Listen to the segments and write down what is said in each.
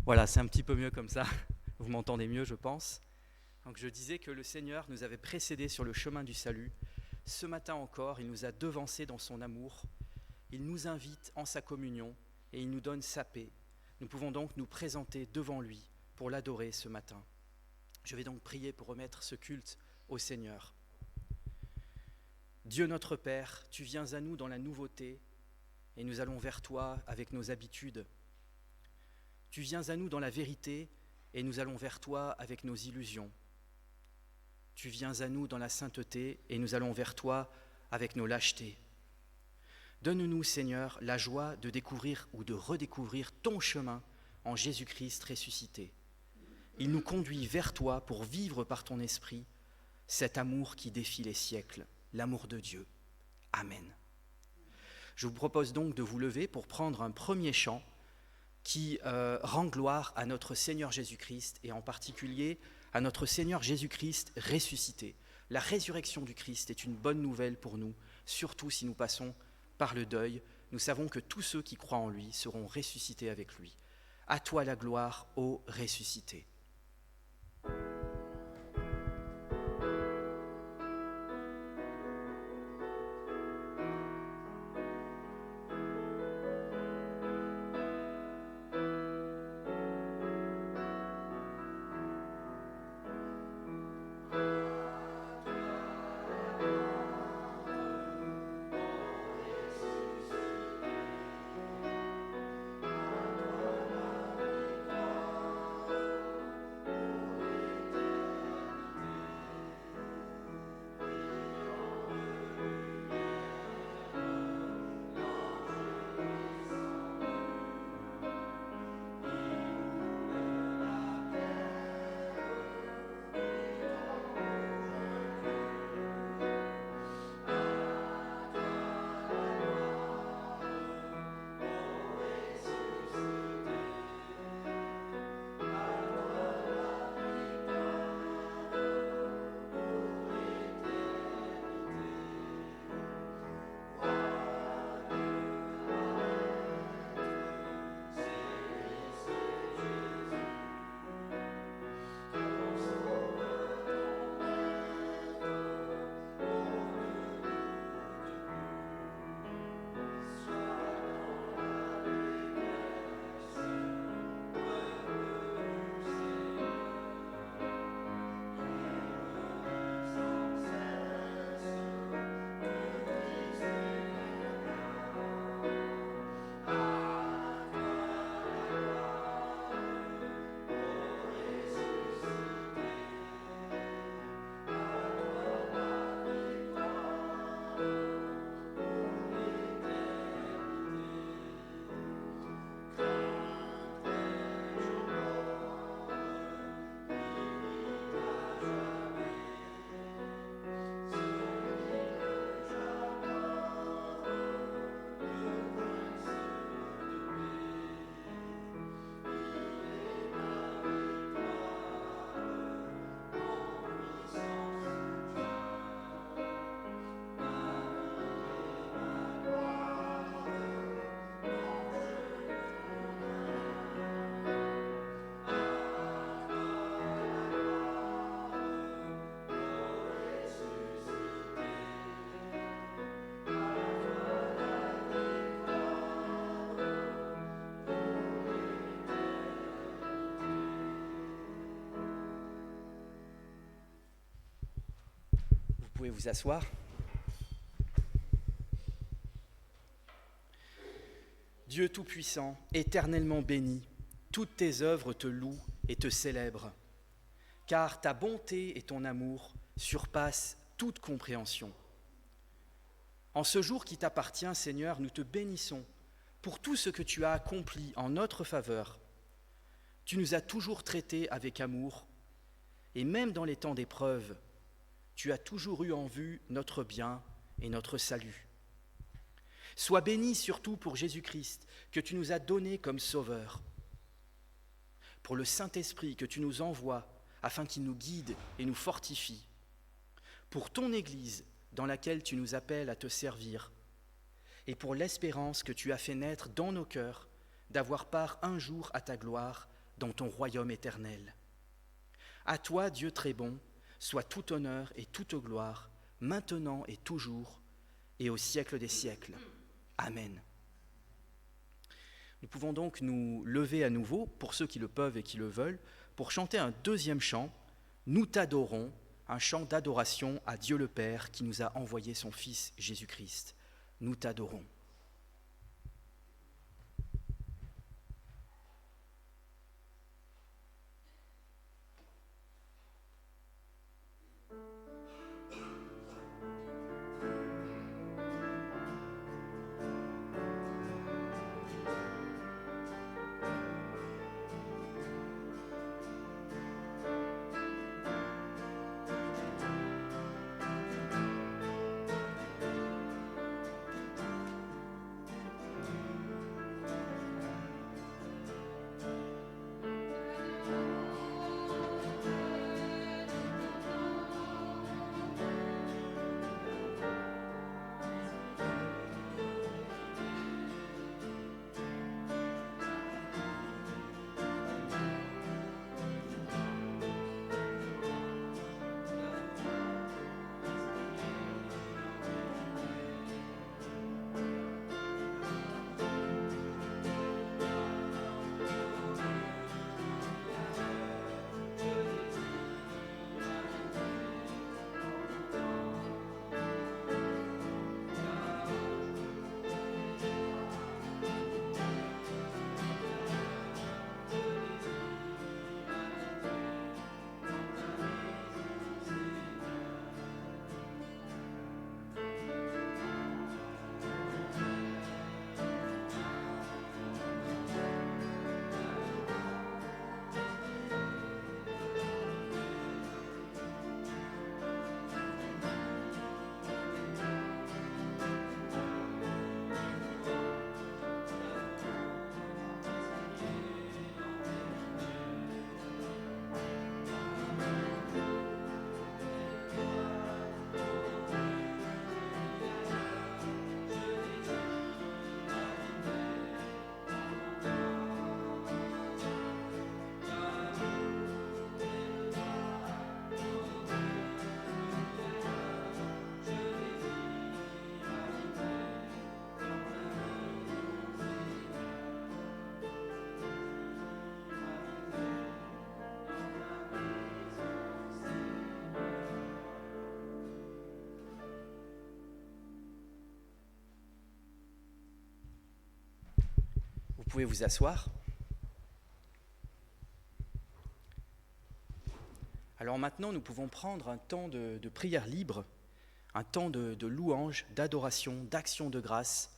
Voilà, c'est un petit peu mieux comme ça. Vous m'entendez mieux, je pense. Donc je disais que le Seigneur nous avait précédés sur le chemin du salut. Ce matin encore, il nous a devancés dans son amour. Il nous invite en sa communion et il nous donne sa paix. Nous pouvons donc nous présenter devant lui pour l'adorer ce matin. Je vais donc prier pour remettre ce culte au Seigneur. Dieu notre Père, tu viens à nous dans la nouveauté et nous allons vers toi avec nos habitudes. Tu viens à nous dans la vérité et nous allons vers toi avec nos illusions. Tu viens à nous dans la sainteté et nous allons vers toi avec nos lâchetés. Donne-nous, Seigneur, la joie de découvrir ou de redécouvrir ton chemin en Jésus-Christ ressuscité. Il nous conduit vers toi pour vivre par ton esprit cet amour qui défie les siècles, l'amour de Dieu. Amen. Je vous propose donc de vous lever pour prendre un premier chant qui rend gloire à notre Seigneur Jésus-Christ et en particulier à notre Seigneur Jésus-Christ ressuscité. La résurrection du Christ est une bonne nouvelle pour nous, surtout si nous passons par le deuil. Nous savons que tous ceux qui croient en lui seront ressuscités avec lui. À toi la gloire, ô ressuscité. Vous pouvez vous asseoir. Dieu Tout-Puissant, éternellement béni, toutes tes œuvres te louent et te célèbrent, car ta bonté et ton amour surpassent toute compréhension. En ce jour qui t'appartient, Seigneur, nous te bénissons pour tout ce que tu as accompli en notre faveur. Tu nous as toujours traités avec amour, et même dans les temps d'épreuve, tu as toujours eu en vue notre bien et notre salut. Sois béni surtout pour Jésus-Christ, que tu nous as donné comme sauveur, pour le Saint-Esprit que tu nous envoies afin qu'il nous guide et nous fortifie, pour ton Église dans laquelle tu nous appelles à te servir, et pour l'espérance que tu as fait naître dans nos cœurs d'avoir part un jour à ta gloire dans ton royaume éternel. À toi, Dieu très bon, soit tout honneur et toute gloire, maintenant et toujours, et au siècle des siècles. Amen. Nous pouvons donc nous lever à nouveau, pour ceux qui le peuvent et qui le veulent, pour chanter un deuxième chant, « Nous t'adorons », un chant d'adoration à Dieu le Père qui nous a envoyé son Fils Jésus-Christ. Nous t'adorons. Vous pouvez vous asseoir. Alors maintenant, nous pouvons prendre un temps de prière libre, un temps de louange, d'adoration, d'action de grâce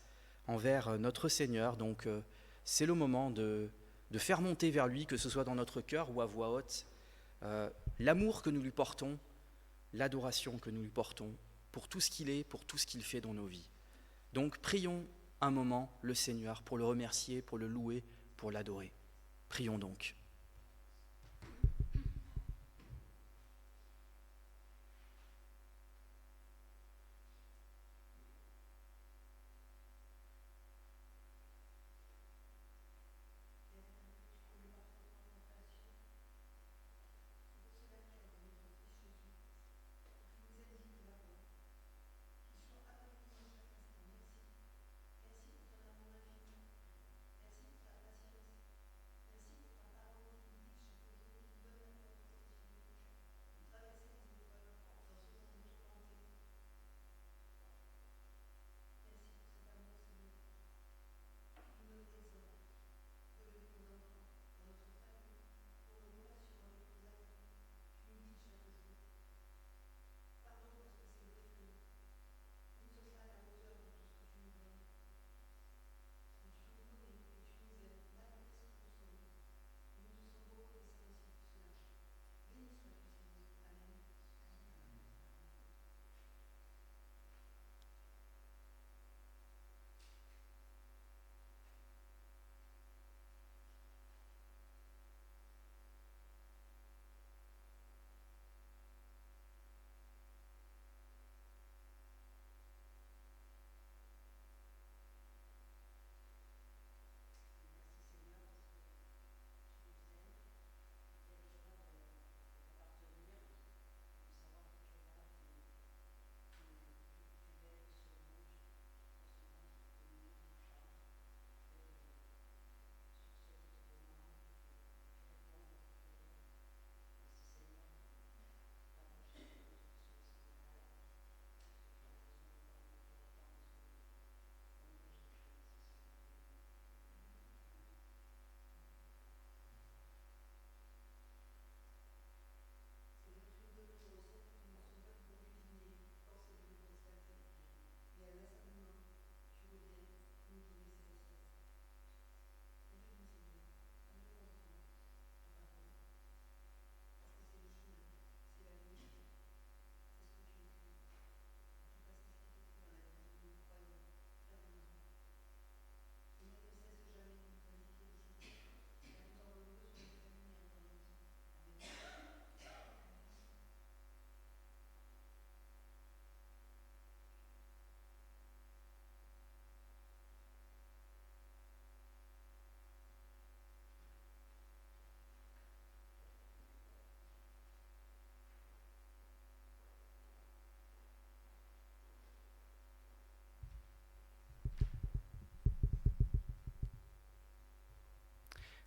envers notre Seigneur. Donc c'est le moment de faire monter vers lui, que ce soit dans notre cœur ou à voix haute, l'amour que nous lui portons, l'adoration que nous lui portons pour tout ce qu'il est, pour tout ce qu'il fait dans nos vies. Donc prions un moment le Seigneur pour le remercier, pour le louer, pour l'adorer. Prions donc.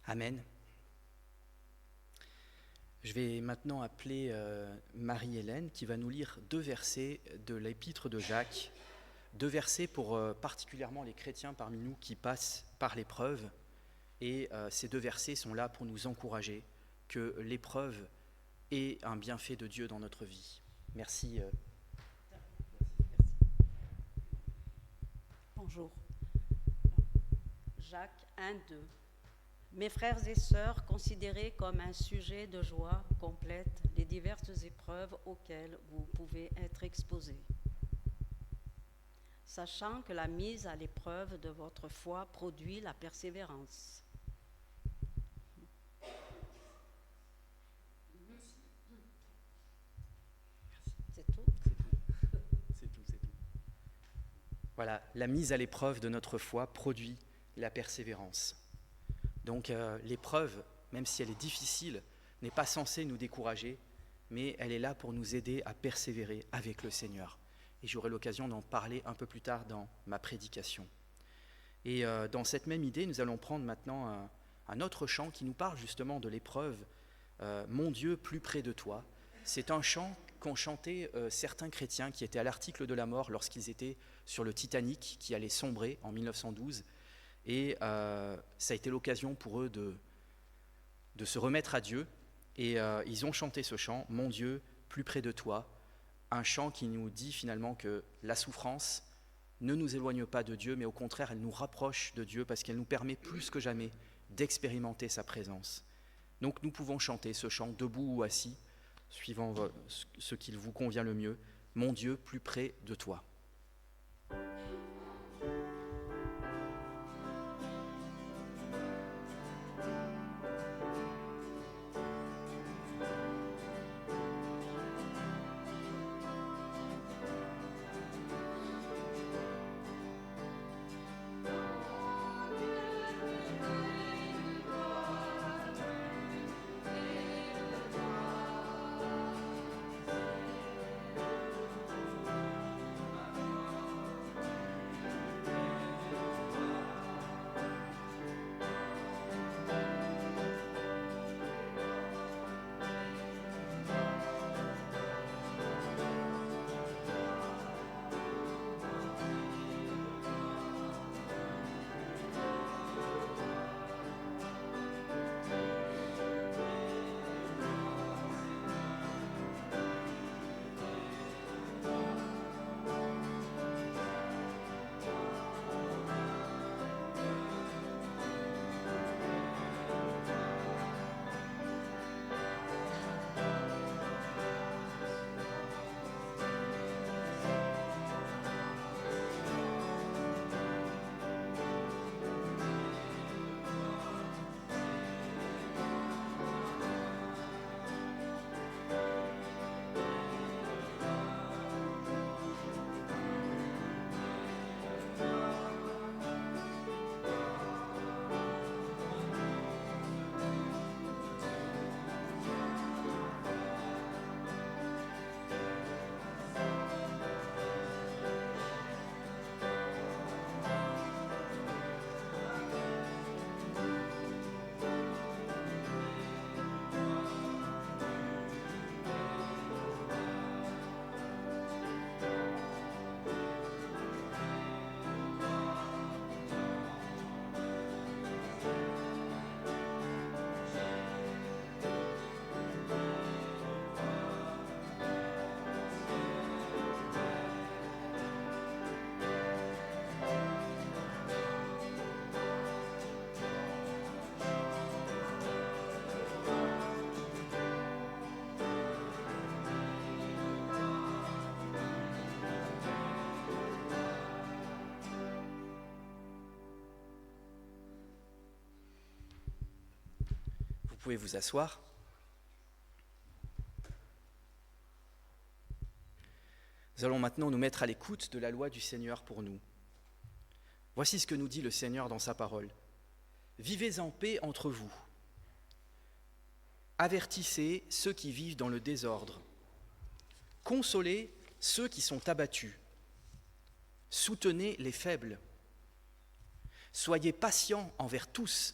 Amen. Je vais maintenant appeler Marie-Hélène qui va nous lire 2 versets de l'épître de Jacques, 2 versets pour particulièrement les chrétiens parmi nous qui passent par l'épreuve. Et ces 2 versets sont là pour nous encourager que l'épreuve est un bienfait de Dieu dans notre vie. Merci. Bonjour. Jacques 1:2. Mes frères et sœurs, considérez comme un sujet de joie complète les diverses épreuves auxquelles vous pouvez être exposés, sachant que la mise à l'épreuve de votre foi produit la persévérance. C'est tout. C'est tout. Voilà, la mise à l'épreuve de notre foi produit la persévérance. Donc l'épreuve, même si elle est difficile, n'est pas censée nous décourager, mais elle est là pour nous aider à persévérer avec le Seigneur. Et j'aurai l'occasion d'en parler un peu plus tard dans ma prédication. Et dans cette même idée, nous allons prendre maintenant un autre chant qui nous parle justement de l'épreuve, Mon Dieu, plus près de toi. C'est un chant qu'ont chanté certains chrétiens qui étaient à l'article de la mort lorsqu'ils étaient sur le Titanic qui allait sombrer en 1912. Et ça a été l'occasion pour eux de se remettre à Dieu. Et ils ont chanté ce chant, Mon Dieu, plus près de toi. Un chant qui nous dit finalement que la souffrance ne nous éloigne pas de Dieu, mais au contraire, elle nous rapproche de Dieu parce qu'elle nous permet plus que jamais d'expérimenter sa présence. Donc nous pouvons chanter ce chant debout ou assis, suivant ce qu'il vous convient le mieux. Mon Dieu, plus près de toi. Vous pouvez vous asseoir. Nous allons maintenant nous mettre à l'écoute de la loi du Seigneur pour nous. Voici ce que nous dit le Seigneur dans sa parole. Vivez en paix entre vous. Avertissez ceux qui vivent dans le désordre. Consolez ceux qui sont abattus. Soutenez les faibles. Soyez patients envers tous.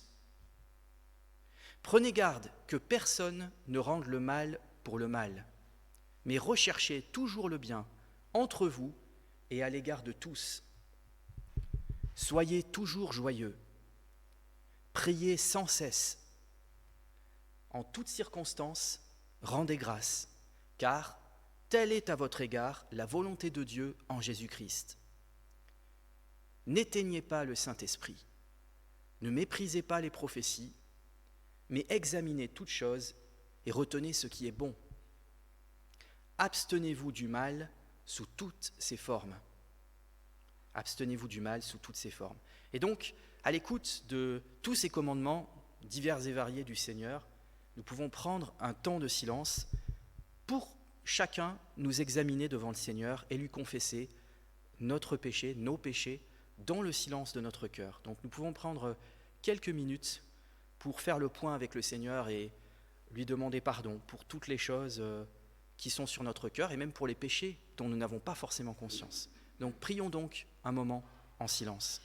Prenez garde que personne ne rende le mal pour le mal, mais recherchez toujours le bien entre vous et à l'égard de tous. Soyez toujours joyeux, priez sans cesse. En toutes circonstances, rendez grâce, car telle est à votre égard la volonté de Dieu en Jésus-Christ. N'éteignez pas le Saint-Esprit, ne méprisez pas les prophéties, mais examinez toutes choses et retenez ce qui est bon. Abstenez-vous du mal sous toutes ses formes. Abstenez-vous du mal sous toutes ses formes. Et donc, à l'écoute de tous ces commandements divers et variés du Seigneur, nous pouvons prendre un temps de silence pour chacun nous examiner devant le Seigneur et lui confesser notre péché, nos péchés, dans le silence de notre cœur. Donc nous pouvons prendre quelques minutes pour faire le point avec le Seigneur et lui demander pardon pour toutes les choses qui sont sur notre cœur et même pour les péchés dont nous n'avons pas forcément conscience. Donc prions donc un moment en silence.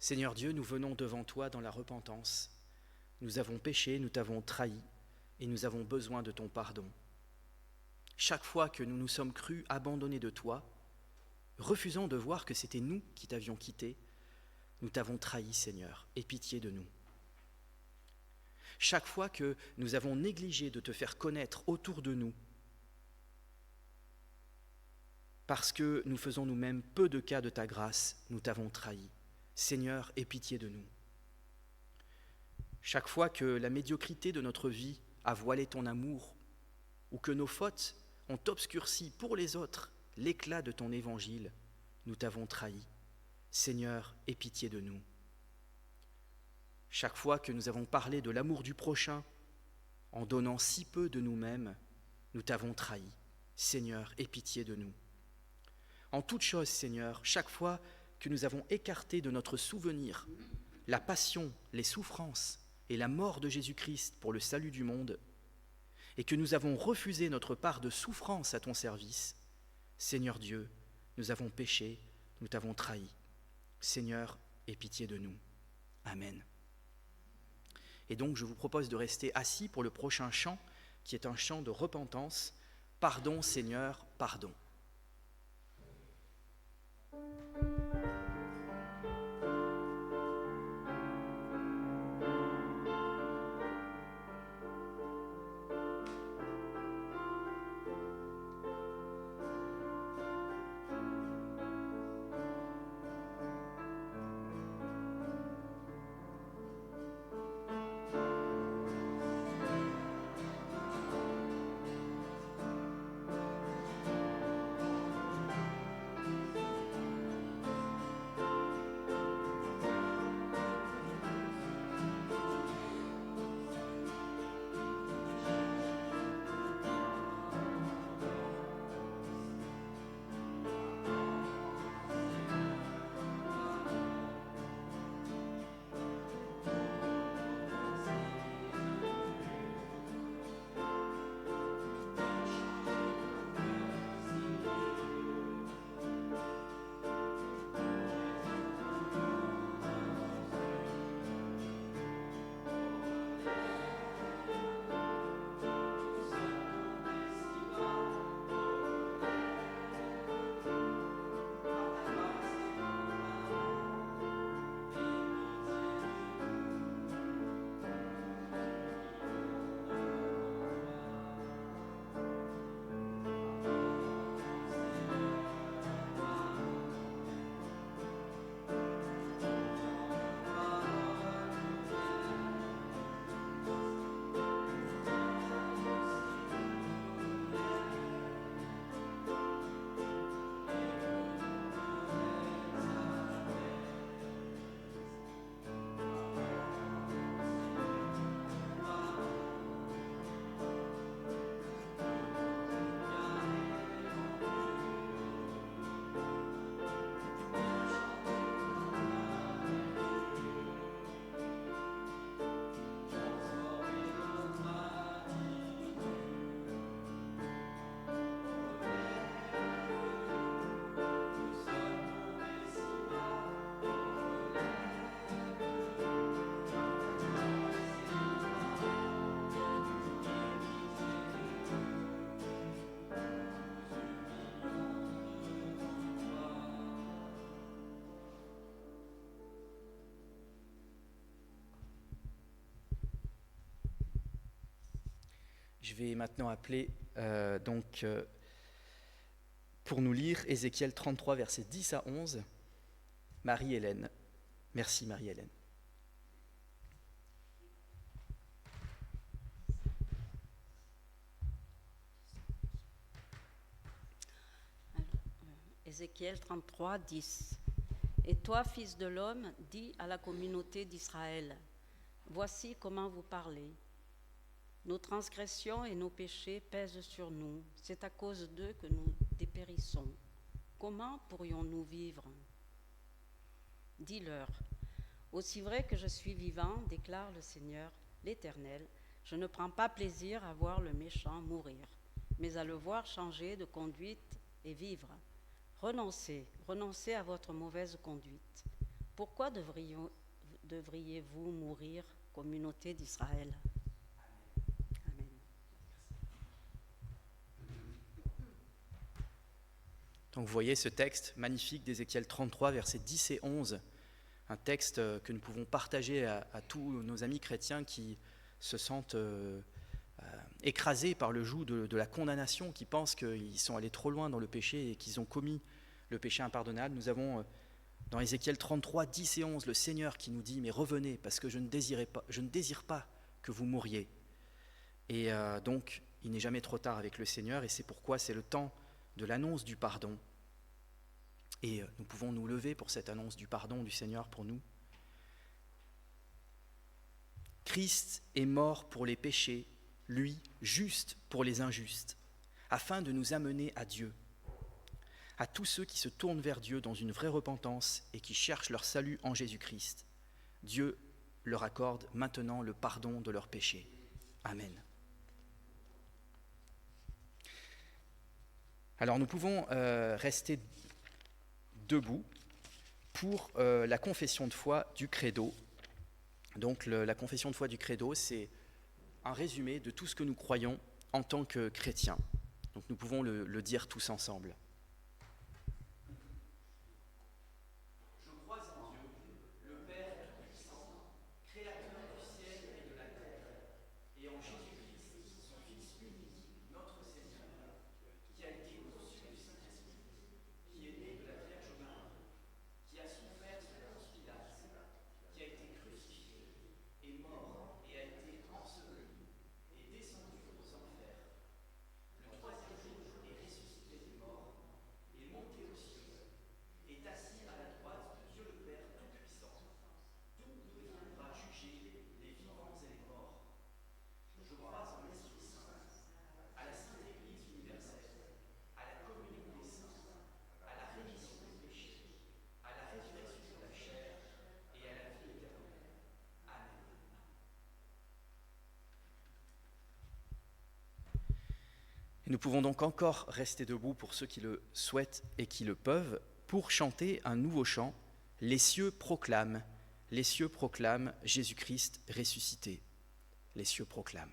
Seigneur Dieu, nous venons devant toi dans la repentance. Nous avons péché, nous t'avons trahi et nous avons besoin de ton pardon. Chaque fois que nous nous sommes crus abandonnés de toi, refusant de voir que c'était nous qui t'avions quitté, nous t'avons trahi, Seigneur, aie pitié de nous. Chaque fois que nous avons négligé de te faire connaître autour de nous, parce que nous faisons nous-mêmes peu de cas de ta grâce, nous t'avons trahi. Seigneur, aie pitié de nous. Chaque fois que la médiocrité de notre vie a voilé ton amour, ou que nos fautes ont obscurci pour les autres l'éclat de ton évangile, nous t'avons trahi. Seigneur, aie pitié de nous. Chaque fois que nous avons parlé de l'amour du prochain, en donnant si peu de nous-mêmes, nous t'avons trahi. Seigneur, aie pitié de nous. En toute chose, Seigneur, chaque fois que nous avons écarté de notre souvenir la passion, les souffrances et la mort de Jésus-Christ pour le salut du monde, et que nous avons refusé notre part de souffrance à ton service, Seigneur Dieu, nous avons péché, nous t'avons trahi. Seigneur, aie pitié de nous. Amen. Et donc je vous propose de rester assis pour le prochain chant, qui est un chant de repentance. Pardon, Seigneur, pardon. Je vais maintenant appeler pour nous lire Ézéchiel 33, versets 10 à 11, Marie-Hélène. Merci Marie-Hélène. Ézéchiel 33, 10. Et toi, fils de l'homme, dis à la communauté d'Israël, voici comment vous parlez. Nos transgressions et nos péchés pèsent sur nous, c'est à cause d'eux que nous dépérissons. Comment pourrions-nous vivre ? Dis-leur, aussi vrai que je suis vivant, déclare le Seigneur, l'Éternel, je ne prends pas plaisir à voir le méchant mourir, mais à le voir changer de conduite et vivre. Renoncez à votre mauvaise conduite. Pourquoi devriez-vous mourir, communauté d'Israël ? Amen. Donc vous voyez ce texte magnifique d'Ézéchiel 33, versets 10 et 11, un texte que nous pouvons partager à tous nos amis chrétiens qui se sentent écrasés par le joug de la condamnation, qui pensent qu'ils sont allés trop loin dans le péché et qu'ils ont commis le péché impardonnable. Nous avons dans Ézéchiel 33, 10 et 11, le Seigneur qui nous dit « Mais revenez, parce que je ne désire pas que vous mouriez. » Et donc, il n'est jamais trop tard avec le Seigneur, et c'est pourquoi c'est le temps de l'annonce du pardon. Et nous pouvons nous lever pour cette annonce du pardon du Seigneur pour nous. Christ est mort pour les péchés, lui, juste pour les injustes, afin de nous amener à Dieu. À tous ceux qui se tournent vers Dieu dans une vraie repentance et qui cherchent leur salut en Jésus-Christ, Dieu leur accorde maintenant le pardon de leurs péchés. Amen. Alors nous pouvons rester debout pour la confession de foi du credo. Donc la confession de foi du credo, c'est un résumé de tout ce que nous croyons en tant que chrétiens. Donc nous pouvons le dire tous ensemble. Et nous pouvons donc encore rester debout pour ceux qui le souhaitent et qui le peuvent, pour chanter un nouveau chant, « Les cieux proclament Jésus-Christ ressuscité ». Les cieux proclament.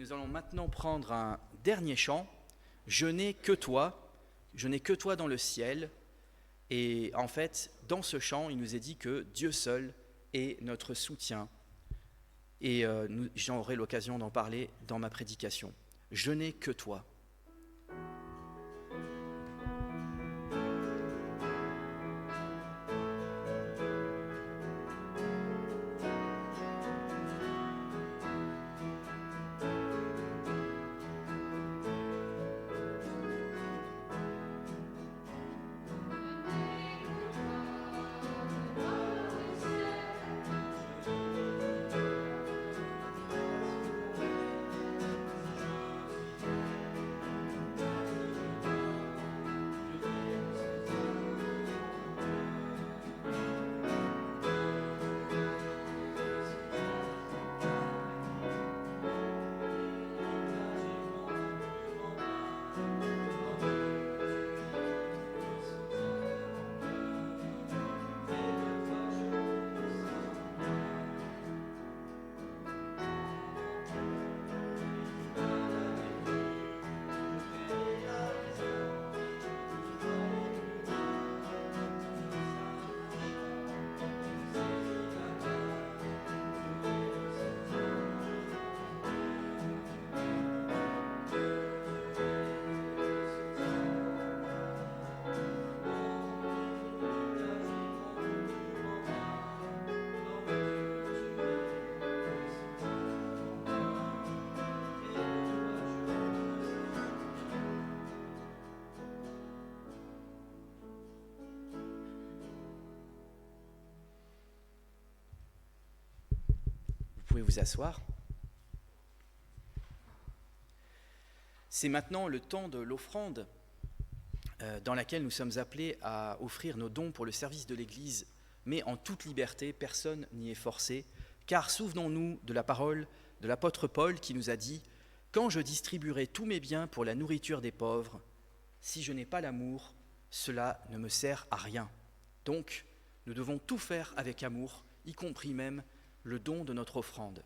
nous allons maintenant prendre un dernier chant. Je n'ai que toi dans le ciel. Et en fait, dans ce chant, il nous est dit que Dieu seul est notre soutien. Et j'aurai l'occasion d'en parler dans ma prédication. Je n'ai que toi. Vous pouvez vous asseoir. C'est maintenant le temps de l'offrande dans laquelle nous sommes appelés à offrir nos dons pour le service de l'Église, mais en toute liberté, personne n'y est forcé, car souvenons-nous de la parole de l'apôtre Paul qui nous a dit « Quand je distribuerai tous mes biens pour la nourriture des pauvres, si je n'ai pas l'amour, cela ne me sert à rien. » Donc, nous devons tout faire avec amour, y compris même le don de notre offrande.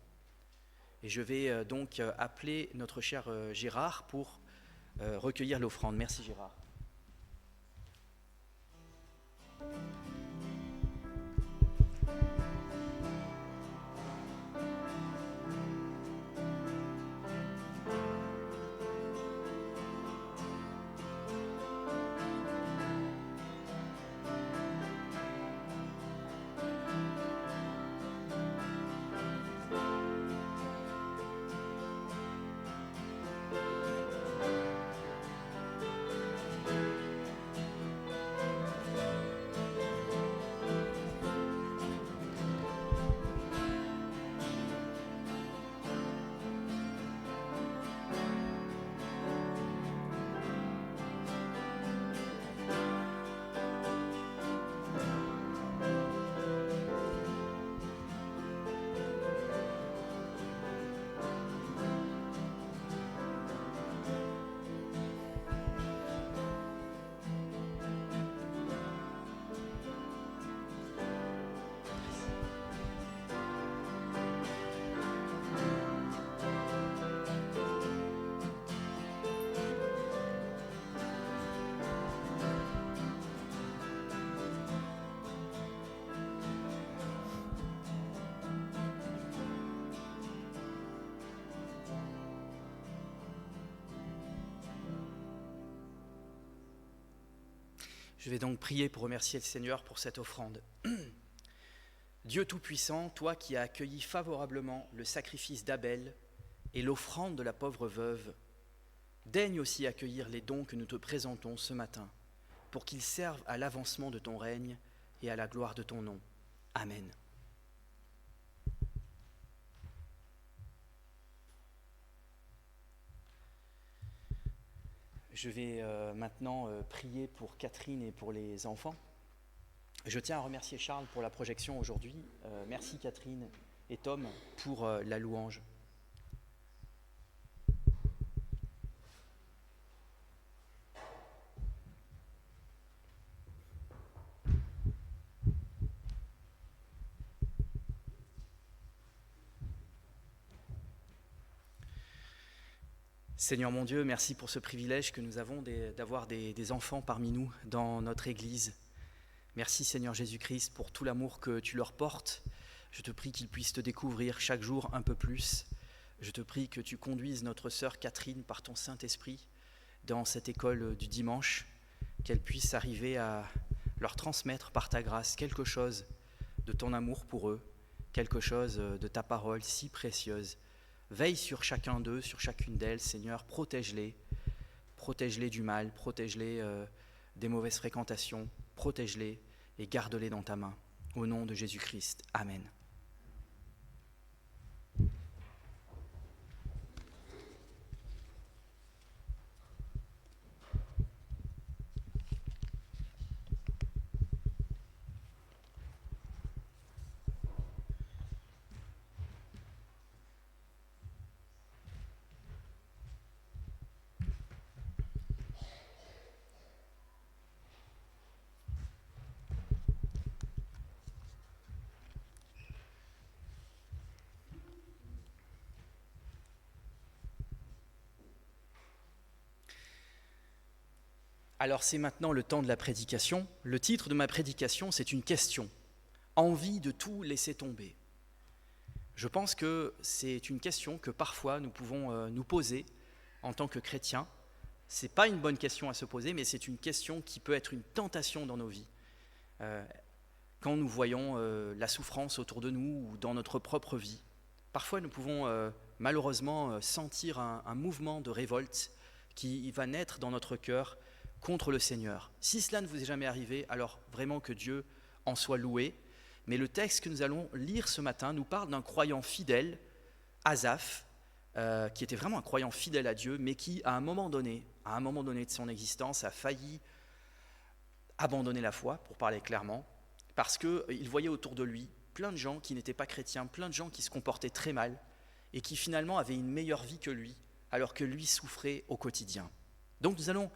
Et je vais donc appeler notre cher Gérard pour recueillir l'offrande. Merci Gérard. Je vais donc prier pour remercier le Seigneur pour cette offrande. Dieu Tout-Puissant, toi qui as accueilli favorablement le sacrifice d'Abel et l'offrande de la pauvre veuve, daigne aussi accueillir les dons que nous te présentons ce matin, pour qu'ils servent à l'avancement de ton règne et à la gloire de ton nom. Amen. Je vais maintenant prier pour Catherine et pour les enfants. Je tiens à remercier Charles pour la projection aujourd'hui. Merci Catherine et Tom pour la louange. Seigneur mon Dieu, merci pour ce privilège que nous avons d'avoir des enfants parmi nous dans notre Église. Merci Seigneur Jésus-Christ pour tout l'amour que tu leur portes. Je te prie qu'ils puissent te découvrir chaque jour un peu plus. Je te prie que tu conduises notre sœur Catherine par ton Saint-Esprit dans cette école du dimanche, qu'elle puisse arriver à leur transmettre par ta grâce quelque chose de ton amour pour eux, quelque chose de ta parole si précieuse. Veille sur chacun d'eux, sur chacune d'elles, Seigneur, protège-les du mal, protège-les des mauvaises fréquentations, protège-les et garde-les dans ta main. Au nom de Jésus-Christ, Amen. Alors c'est maintenant le temps de la prédication. Le titre de ma prédication, c'est une question. Envie de tout laisser tomber. Je pense que c'est une question que parfois nous pouvons nous poser en tant que chrétiens. Ce n'est pas une bonne question à se poser, mais c'est une question qui peut être une tentation dans nos vies. Quand nous voyons la souffrance autour de nous ou dans notre propre vie, parfois nous pouvons malheureusement sentir un mouvement de révolte qui va naître dans notre cœur contre le Seigneur. Si cela ne vous est jamais arrivé, alors vraiment que Dieu en soit loué. Mais le texte que nous allons lire ce matin nous parle d'un croyant fidèle, Asaph, qui était vraiment un croyant fidèle à Dieu, mais qui, à un moment donné de son existence, a failli abandonner la foi, pour parler clairement, parce qu'il voyait autour de lui plein de gens qui n'étaient pas chrétiens, plein de gens qui se comportaient très mal, et qui finalement avaient une meilleure vie que lui, alors que lui souffrait au quotidien. Donc nous allons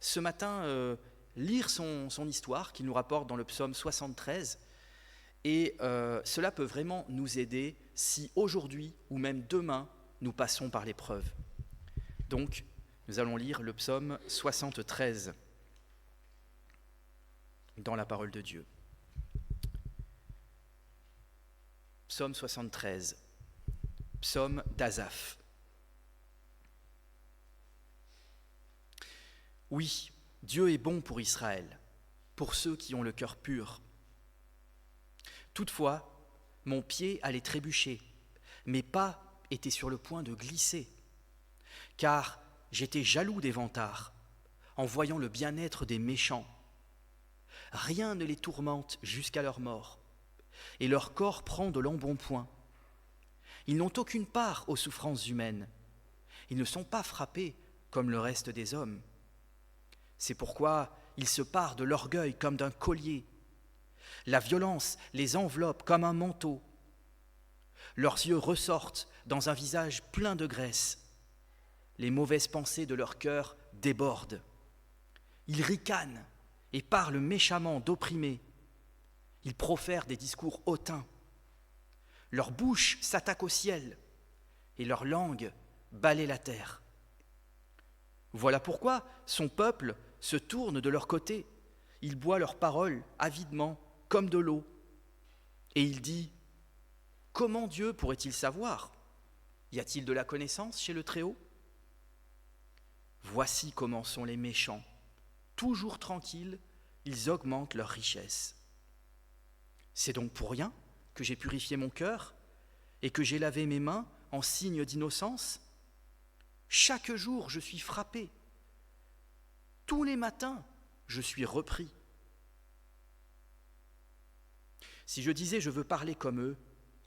ce matin lire son histoire qu'il nous rapporte dans le psaume 73, et cela peut vraiment nous aider si aujourd'hui ou même demain nous passons par l'épreuve. Donc nous allons lire le psaume 73 dans la parole de Dieu. Psaume 73, psaume d'Asaph. Oui, Dieu est bon pour Israël, pour ceux qui ont le cœur pur. Toutefois, mon pied allait trébucher, mes pas étaient sur le point de glisser, car j'étais jaloux des vantards, en voyant le bien-être des méchants. Rien ne les tourmente jusqu'à leur mort, et leur corps prend de l'embonpoint. Ils n'ont aucune part aux souffrances humaines, ils ne sont pas frappés comme le reste des hommes. C'est pourquoi ils se parent de l'orgueil comme d'un collier. La violence les enveloppe comme un manteau. Leurs yeux ressortent dans un visage plein de graisse. Les mauvaises pensées de leur cœur débordent. Ils ricanent et parlent méchamment d'opprimés. Ils profèrent des discours hautains. Leur bouche s'attaque au ciel et leur langue balaie la terre. Voilà pourquoi son peuple se tourne de leur côté. Il boit leurs paroles avidement comme de l'eau. Et il dit : comment Dieu pourrait-il savoir ? Y a-t-il de la connaissance chez le Très-Haut ? Voici comment sont les méchants. Toujours tranquilles, ils augmentent leur richesse. C'est donc pour rien que j'ai purifié mon cœur et que j'ai lavé mes mains en signe d'innocence ? Chaque jour, je suis frappé. Tous les matins, je suis repris. Si je disais « je veux parler comme eux »,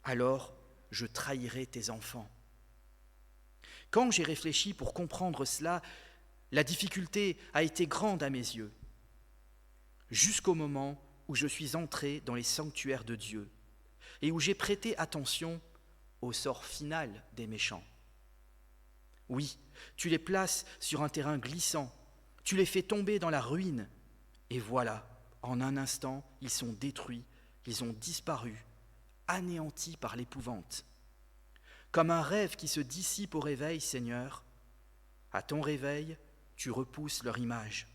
alors je trahirais tes enfants. Quand j'ai réfléchi pour comprendre cela, la difficulté a été grande à mes yeux, jusqu'au moment où je suis entré dans les sanctuaires de Dieu et où j'ai prêté attention au sort final des méchants. Oui, tu les places sur un terrain glissant, tu les fais tomber dans la ruine, et voilà, en un instant, ils sont détruits, ils ont disparu, anéantis par l'épouvante. Comme un rêve qui se dissipe au réveil, Seigneur, À ton réveil, tu repousses leur image.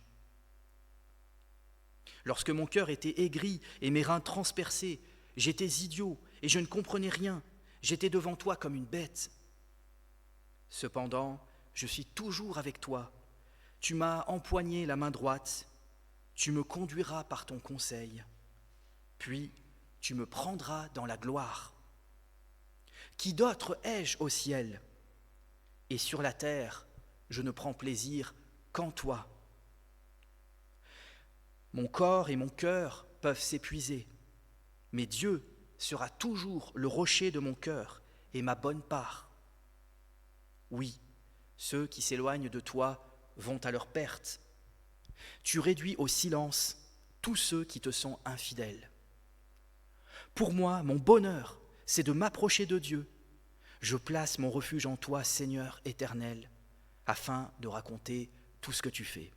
Lorsque mon cœur était aigri et mes reins transpercés, j'étais idiot et je ne comprenais rien. J'étais devant toi comme une bête. Cependant, je suis toujours avec toi. Tu m'as empoigné la main droite. Tu me conduiras par ton conseil. Puis, tu me prendras dans la gloire. Qui d'autre ai-je au ciel? Et sur la terre, je ne prends plaisir qu'en toi. Mon corps et mon cœur peuvent s'épuiser, mais Dieu sera toujours le rocher de mon cœur et ma bonne part. Oui, ceux qui s'éloignent de toi vont à leur perte. Tu réduis au silence tous ceux qui te sont infidèles. Pour moi, mon bonheur, c'est de m'approcher de Dieu. Je place mon refuge en toi, Seigneur éternel, afin de raconter tout ce que tu fais.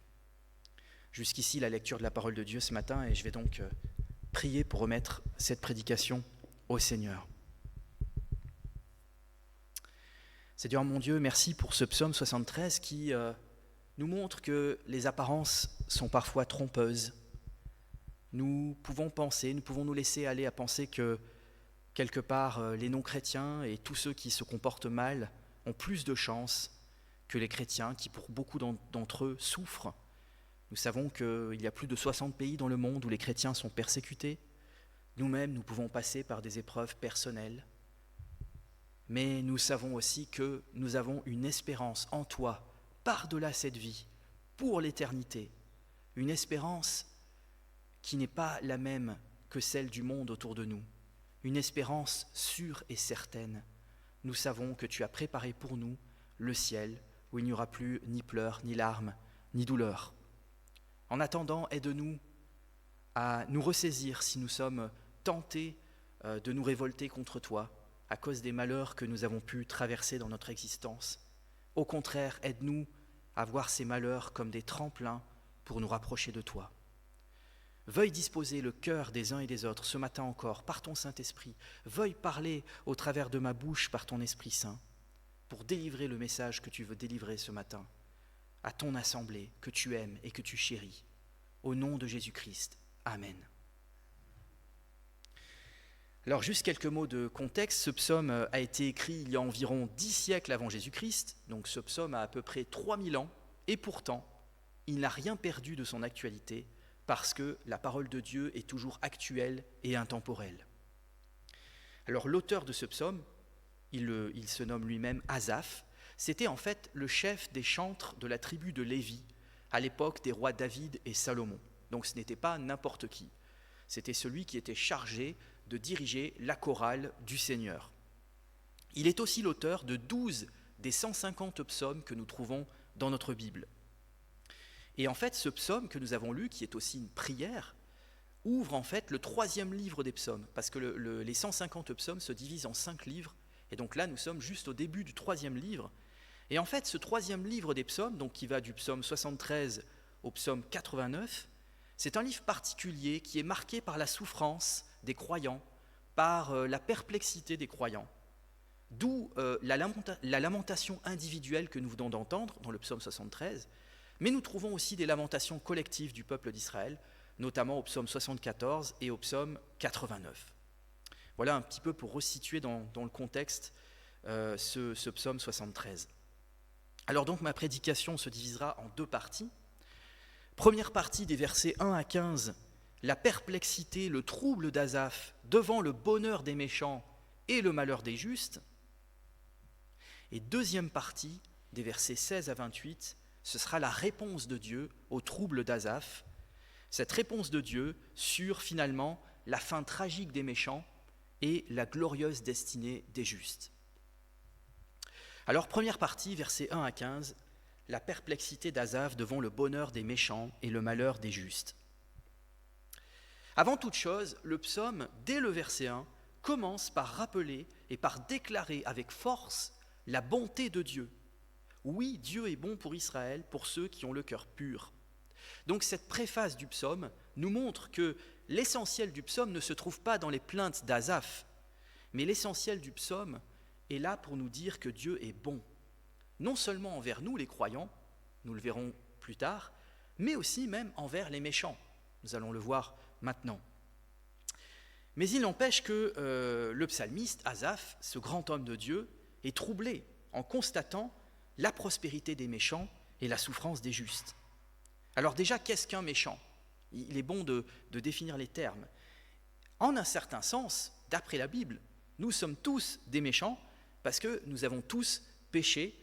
Jusqu'ici, la lecture de la parole de Dieu ce matin, et je vais donc prier pour remettre cette prédication au Seigneur. Seigneur mon Dieu, merci pour ce psaume 73 qui nous montre que les apparences sont parfois trompeuses. Nous pouvons nous laisser aller à penser que quelque part les non-chrétiens et tous ceux qui se comportent mal ont plus de chance que les chrétiens qui, pour beaucoup d'entre eux, souffrent. Nous savons qu'il y a plus de 60 pays dans le monde où les chrétiens sont persécutés. Nous-mêmes, nous pouvons passer par des épreuves personnelles. Mais nous savons aussi que nous avons une espérance en toi, par-delà cette vie, pour l'éternité. Une espérance qui n'est pas la même que celle du monde autour de nous. Une espérance sûre et certaine. Nous savons que tu as préparé pour nous le ciel, où il n'y aura plus ni pleurs, ni larmes, ni douleurs. En attendant, aide-nous à nous ressaisir si nous sommes tentés de nous révolter contre toi à cause des malheurs que nous avons pu traverser dans notre existence. Au contraire, aide-nous à voir ces malheurs comme des tremplins pour nous rapprocher de toi. Veuille disposer le cœur des uns et des autres ce matin encore par ton Saint-Esprit. Veuille parler au travers de ma bouche par ton Esprit Saint pour délivrer le message que tu veux délivrer ce matin à ton assemblée que tu aimes et que tu chéris. Au nom de Jésus-Christ. Amen. Alors, juste quelques mots de contexte. Ce psaume a été écrit il y a environ 10 siècles avant Jésus-Christ. Donc ce psaume a à peu près 3000 ans. Et pourtant, il n'a rien perdu de son actualité parce que la parole de Dieu est toujours actuelle et intemporelle. Alors, l'auteur de ce psaume, il se nomme lui-même Asaph. C'était en fait le chef des chantres de la tribu de Lévi à l'époque des rois David et Salomon. Donc ce n'était pas n'importe qui. C'était celui qui était chargé de diriger la chorale du Seigneur. Il est aussi l'auteur de 12 des 150 psaumes que nous trouvons dans notre Bible. Et en fait, ce psaume que nous avons lu, qui est aussi une prière, ouvre en fait le 3e livre des psaumes, parce que les 150 psaumes se divisent en 5 livres, et donc là nous sommes juste au début du 3e livre. Et en fait, ce 3e livre des psaumes, donc qui va du psaume 73 au psaume 89, c'est un livre particulier qui est marqué par la souffrance des croyants, par la perplexité des croyants. D'où la lamentation individuelle que nous venons d'entendre dans le psaume 73, mais nous trouvons aussi des lamentations collectives du peuple d'Israël, notamment au psaume 74 et au psaume 89. Voilà un petit peu pour resituer dans le contexte ce psaume 73. Alors donc ma prédication se divisera en 2 parties. Première partie des versets 1 à 15, la perplexité, le trouble d'Asaph devant le bonheur des méchants et le malheur des justes. Et deuxième partie des versets 16 à 28, ce sera la réponse de Dieu au trouble d'Asaph. Cette réponse de Dieu sur finalement la fin tragique des méchants et la glorieuse destinée des justes. Alors, première partie, versets 1 à 15, la perplexité d'Asaph devant le bonheur des méchants et le malheur des justes. Avant toute chose, le psaume, dès le verset 1, commence par rappeler et par déclarer avec force la bonté de Dieu. Oui, Dieu est bon pour Israël, pour ceux qui ont le cœur pur. Donc cette préface du psaume nous montre que l'essentiel du psaume ne se trouve pas dans les plaintes d'Asaph, mais l'essentiel du psaume est là pour nous dire que Dieu est bon. non seulement envers nous les croyants, nous le verrons plus tard, mais aussi même envers les méchants. Nous allons le voir maintenant. Mais il n'empêche que le psalmiste, Asaph, ce grand homme de Dieu, est troublé en constatant la prospérité des méchants et la souffrance des justes. Alors déjà, qu'est-ce qu'un méchant ? Il est bon de définir les termes. En un certain sens, d'après la Bible, nous sommes tous des méchants parce que nous avons tous péché,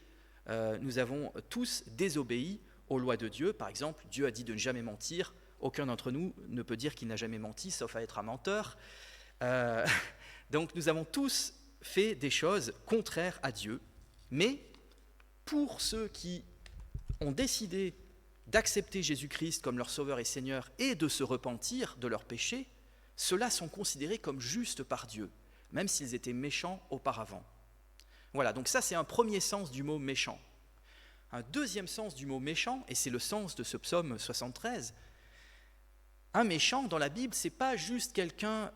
nous avons tous désobéi aux lois de Dieu. Par exemple, Dieu a dit de ne jamais mentir. Aucun d'entre nous ne peut dire qu'il n'a jamais menti, sauf à être un menteur. Donc nous avons tous fait des choses contraires à Dieu. Mais pour ceux qui ont décidé d'accepter Jésus-Christ comme leur Sauveur et Seigneur et de se repentir de leurs péchés, ceux-là sont considérés comme justes par Dieu, même s'ils étaient méchants auparavant. Voilà, donc ça c'est un premier sens du mot méchant. Un deuxième sens du mot méchant, et c'est le sens de ce psaume 73, un méchant dans la Bible, c'est pas juste quelqu'un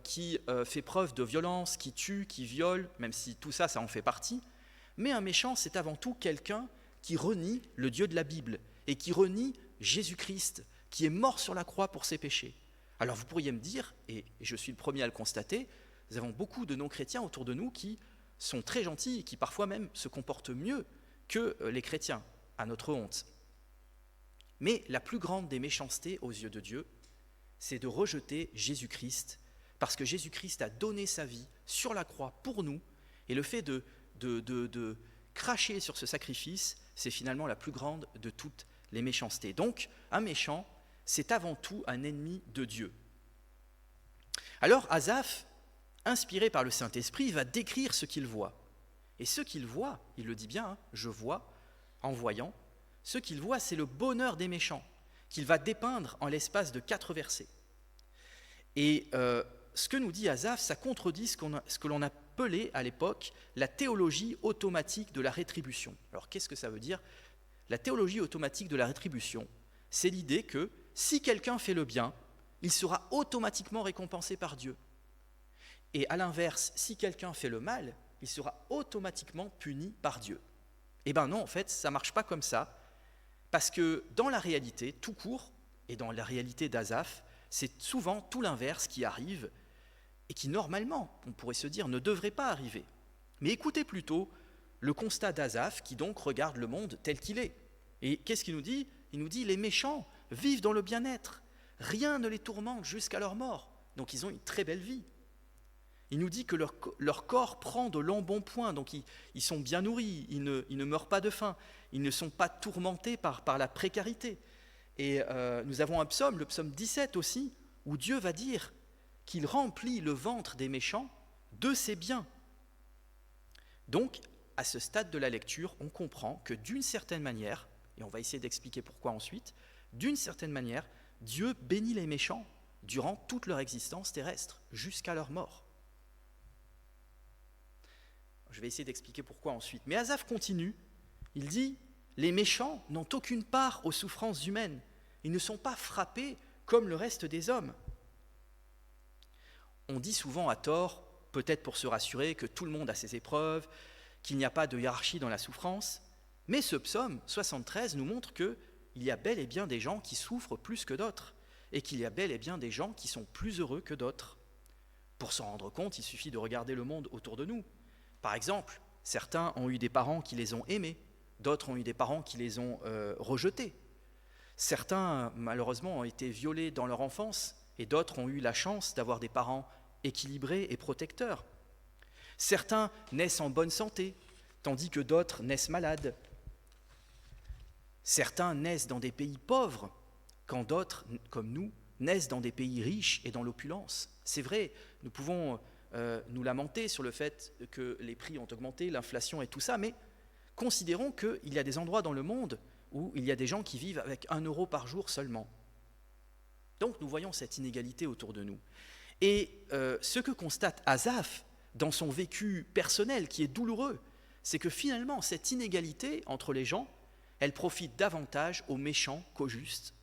qui fait preuve de violence, qui tue, qui viole, même si tout ça, ça en fait partie, mais un méchant, c'est avant tout quelqu'un qui renie le Dieu de la Bible et qui renie Jésus-Christ, qui est mort sur la croix pour ses péchés. Alors vous pourriez me dire, et je suis le premier à le constater, nous avons beaucoup de non-chrétiens autour de nous qui sont très gentils et qui parfois même se comportent mieux que les chrétiens, à notre honte. Mais la plus grande des méchancetés aux yeux de Dieu, c'est de rejeter Jésus-Christ, parce que Jésus-Christ a donné sa vie sur la croix pour nous, et le fait de cracher sur ce sacrifice, c'est finalement la plus grande de toutes les méchancetés. Donc, un méchant, c'est avant tout un ennemi de Dieu. Alors, Asaph, inspiré par le Saint-Esprit, va décrire ce qu'il voit. Et ce qu'il voit, il le dit bien, je vois, en voyant, ce qu'il voit, c'est le bonheur des méchants, qu'il va dépeindre en l'espace de 4 versets. Et ce que nous dit Asaph, ça contredit ce que l'on appelait à l'époque la théologie automatique de la rétribution. Alors qu'est-ce que ça veut dire ? La théologie automatique de la rétribution, c'est l'idée que si quelqu'un fait le bien, il sera automatiquement récompensé par Dieu. Et à l'inverse, si quelqu'un fait le mal, il sera automatiquement puni par Dieu. Eh bien non, en fait, ça ne marche pas comme ça, parce que dans la réalité, tout court, et dans la réalité d'Asaph, c'est souvent tout l'inverse qui arrive, et qui normalement, on pourrait se dire, ne devrait pas arriver. Mais écoutez plutôt le constat d'Asaph, qui donc regarde le monde tel qu'il est. Et qu'est-ce qu'il nous dit ? Il nous dit, les méchants vivent dans le bien-être, rien ne les tourmente jusqu'à leur mort, donc ils ont une très belle vie. Il nous dit que leur corps prend de l'embonpoint, donc ils sont bien nourris, ils ne meurent pas de faim, ils ne sont pas tourmentés par la précarité. Et nous avons un psaume, le psaume 17 aussi, où Dieu va dire qu'il remplit le ventre des méchants de ses biens. Donc, à ce stade de la lecture, on comprend que d'une certaine manière, et on va essayer d'expliquer pourquoi ensuite, d'une certaine manière, Dieu bénit les méchants durant toute leur existence terrestre, jusqu'à leur mort. Je vais essayer d'expliquer pourquoi ensuite. Mais Asaph continue, il dit « Les méchants n'ont aucune part aux souffrances humaines, ils ne sont pas frappés comme le reste des hommes. » On dit souvent à tort, peut-être pour se rassurer, que tout le monde a ses épreuves, qu'il n'y a pas de hiérarchie dans la souffrance, mais ce psaume 73 nous montre qu'il y a bel et bien des gens qui souffrent plus que d'autres, et qu'il y a bel et bien des gens qui sont plus heureux que d'autres. Pour s'en rendre compte, il suffit de regarder le monde autour de nous. Par exemple, certains ont eu des parents qui les ont aimés, d'autres ont eu des parents qui les ont rejetés. Certains, malheureusement, ont été violés dans leur enfance, et d'autres ont eu la chance d'avoir des parents équilibrés et protecteurs. Certains naissent en bonne santé, tandis que d'autres naissent malades. Certains naissent dans des pays pauvres, quand d'autres, comme nous, naissent dans des pays riches et dans l'opulence. C'est vrai, nous pouvons nous lamenter sur le fait que les prix ont augmenté, l'inflation et tout ça, mais considérons qu'il y a des endroits dans le monde où il y a des gens qui vivent avec 1 euro par jour seulement. Donc nous voyons cette inégalité autour de nous. Et ce que constate Asaph dans son vécu personnel, qui est douloureux, c'est que finalement cette inégalité entre les gens, elle profite davantage aux méchants qu'aux justes.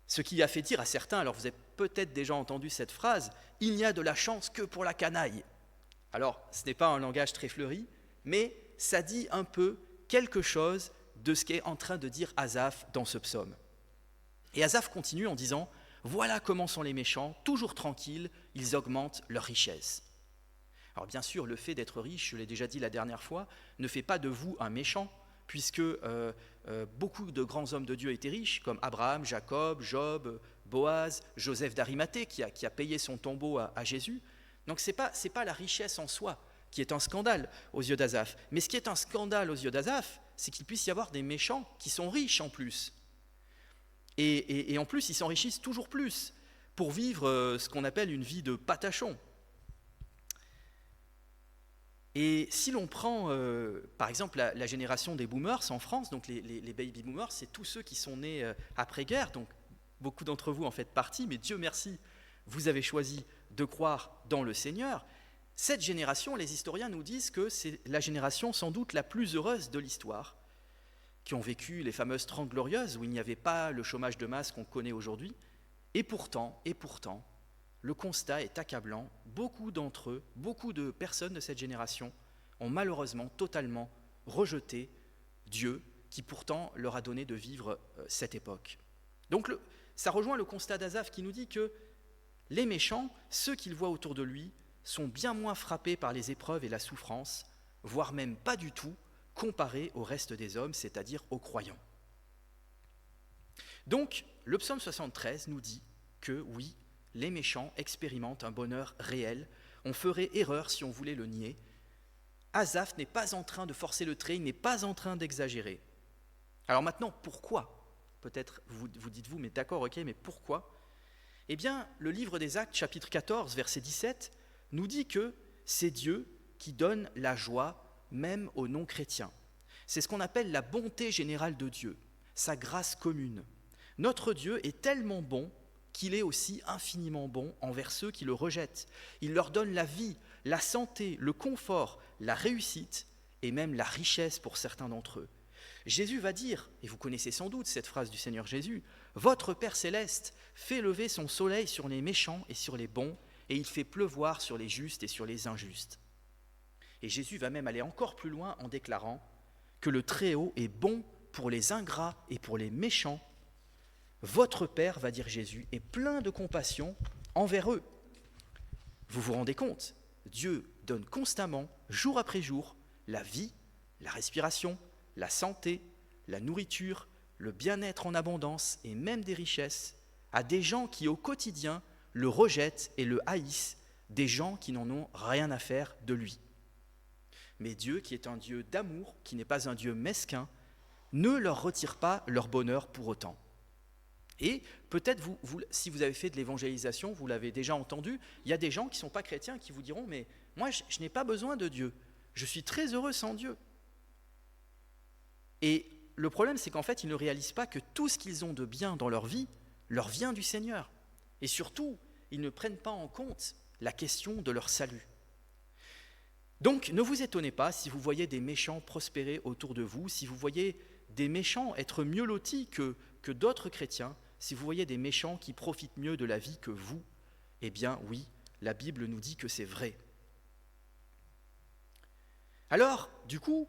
Ce qui a fait dire à certains, alors vous avez peut-être déjà entendu cette phrase, « Il n'y a de la chance que pour la canaille ». Alors, ce n'est pas un langage très fleuri, mais ça dit un peu quelque chose de ce qu'est en train de dire Asaph dans ce psaume. Et Asaph continue en disant « Voilà comment sont les méchants, toujours tranquilles, ils augmentent leur richesse. » Alors bien sûr, le fait d'être riche, je l'ai déjà dit la dernière fois, ne fait pas de vous un méchant, puisque beaucoup de grands hommes de Dieu étaient riches, comme Abraham, Jacob, Job, Boaz, Joseph d'Arimathée, qui a payé son tombeau à Jésus. Donc ce n'est pas la richesse en soi qui est un scandale aux yeux d'Asaph. Mais ce qui est un scandale aux yeux d'Asaph, c'est qu'il puisse y avoir des méchants qui sont riches en plus. Et en plus, ils s'enrichissent toujours plus pour vivre ce qu'on appelle une vie de patachon. Et si l'on prend, par exemple, la génération des boomers en France, donc les baby boomers, c'est tous ceux qui sont nés après-guerre, donc beaucoup d'entre vous en faites partie, mais Dieu merci, vous avez choisi de croire dans le Seigneur. Cette génération, les historiens nous disent que c'est la génération sans doute la plus heureuse de l'histoire, qui ont vécu les fameuses 30 glorieuses, où il n'y avait pas le chômage de masse qu'on connaît aujourd'hui. Et pourtant, le constat est accablant. Beaucoup d'entre eux, beaucoup de personnes de cette génération ont malheureusement totalement rejeté Dieu, qui pourtant leur a donné de vivre cette époque. Donc ça rejoint le constat d'Asaph qui nous dit que les méchants, ceux qu'il voit autour de lui, sont bien moins frappés par les épreuves et la souffrance, voire même pas du tout, comparés au reste des hommes, c'est-à-dire aux croyants. Donc, le psaume 73 nous dit que oui, les méchants expérimentent un bonheur réel. On ferait erreur si on voulait le nier. Asaph n'est pas en train de forcer le trait, il n'est pas en train d'exagérer. Alors maintenant, pourquoi ? Peut-être vous dites-vous, mais d'accord, ok, mais pourquoi ? Eh bien, le livre des Actes, chapitre 14, verset 17, nous dit que c'est Dieu qui donne la joie même aux non-chrétiens. C'est ce qu'on appelle la bonté générale de Dieu, sa grâce commune. Notre Dieu est tellement bon qu'il est aussi infiniment bon envers ceux qui le rejettent. Il leur donne la vie, la santé, le confort, la réussite et même la richesse pour certains d'entre eux. Jésus va dire, et vous connaissez sans doute cette phrase du Seigneur Jésus, « Votre Père céleste fait lever son soleil sur les méchants et sur les bons, et il fait pleuvoir sur les justes et sur les injustes. » Et Jésus va même aller encore plus loin en déclarant que le Très-Haut est bon pour les ingrats et pour les méchants. Votre Père, va dire Jésus, est plein de compassion envers eux. Vous vous rendez compte ? Dieu donne constamment, jour après jour, la vie, la respiration, la santé, la nourriture, le bien-être en abondance et même des richesses à des gens qui au quotidien le rejettent et le haïssent, des gens qui n'en ont rien à faire de lui. Mais Dieu, qui est un Dieu d'amour, qui n'est pas un Dieu mesquin, ne leur retire pas leur bonheur pour autant. Et peut-être, si vous avez fait de l'évangélisation, vous l'avez déjà entendu, il y a des gens qui ne sont pas chrétiens qui vous diront « mais moi, je n'ai pas besoin de Dieu, je suis très heureux sans Dieu ». Et le problème, c'est qu'en fait, ils ne réalisent pas que tout ce qu'ils ont de bien dans leur vie leur vient du Seigneur. Et surtout, ils ne prennent pas en compte la question de leur salut. Donc, ne vous étonnez pas si vous voyez des méchants prospérer autour de vous, si vous voyez des méchants être mieux lotis que d'autres chrétiens, si vous voyez des méchants qui profitent mieux de la vie que vous, eh bien oui, la Bible nous dit que c'est vrai. Alors, du coup,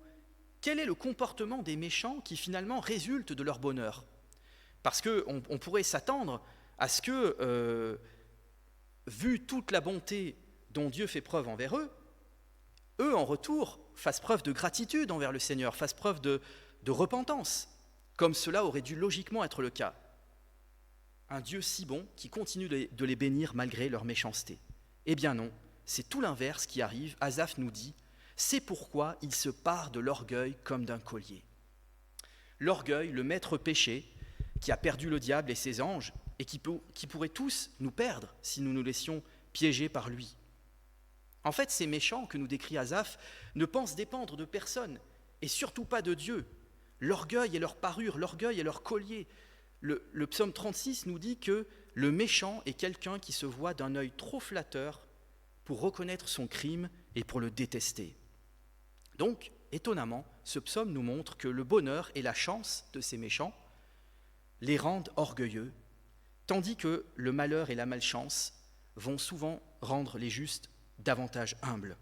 quel est le comportement des méchants qui finalement résulte de leur bonheur ? Parce qu'on pourrait s'attendre à ce que, vu toute la bonté dont Dieu fait preuve envers eux, en retour, fassent preuve de gratitude envers le Seigneur, fassent preuve de repentance, comme cela aurait dû logiquement être le cas. Un Dieu si bon qui continue de les bénir malgré leur méchanceté. Eh bien non, c'est tout l'inverse qui arrive. Asaph nous dit « C'est pourquoi ils se parent de l'orgueil comme d'un collier. » L'orgueil, le maître péché, qui a perdu le diable et ses anges, et qui pourrait tous nous perdre si nous nous laissions piéger par lui. En fait, ces méchants que nous décrit Asaph ne pensent dépendre de personne, et surtout pas de Dieu. L'orgueil est leur parure, l'orgueil est leur collier. Le psaume 36 nous dit que le méchant est quelqu'un qui se voit d'un œil trop flatteur pour reconnaître son crime et pour le détester. Donc, étonnamment, ce psaume nous montre que le bonheur et la chance de ces méchants les rendent orgueilleux, tandis que le malheur et la malchance vont souvent rendre les justes davantage humbles.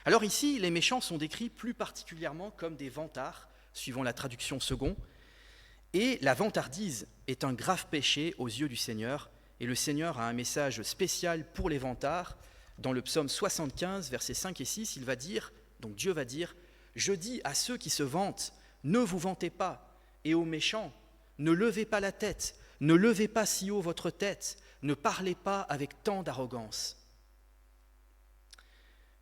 Alors ici, les méchants sont décrits plus particulièrement comme des vantards, suivant la traduction second, et la vantardise est un grave péché aux yeux du Seigneur, et le Seigneur a un message spécial pour les vantards. Dans le psaume 75, versets 5 et 6, il va dire, donc Dieu va dire, « Je dis à ceux qui se vantent, ne vous vantez pas, et aux méchants, ne levez pas la tête, ne levez pas si haut votre tête, ne parlez pas avec tant d'arrogance. »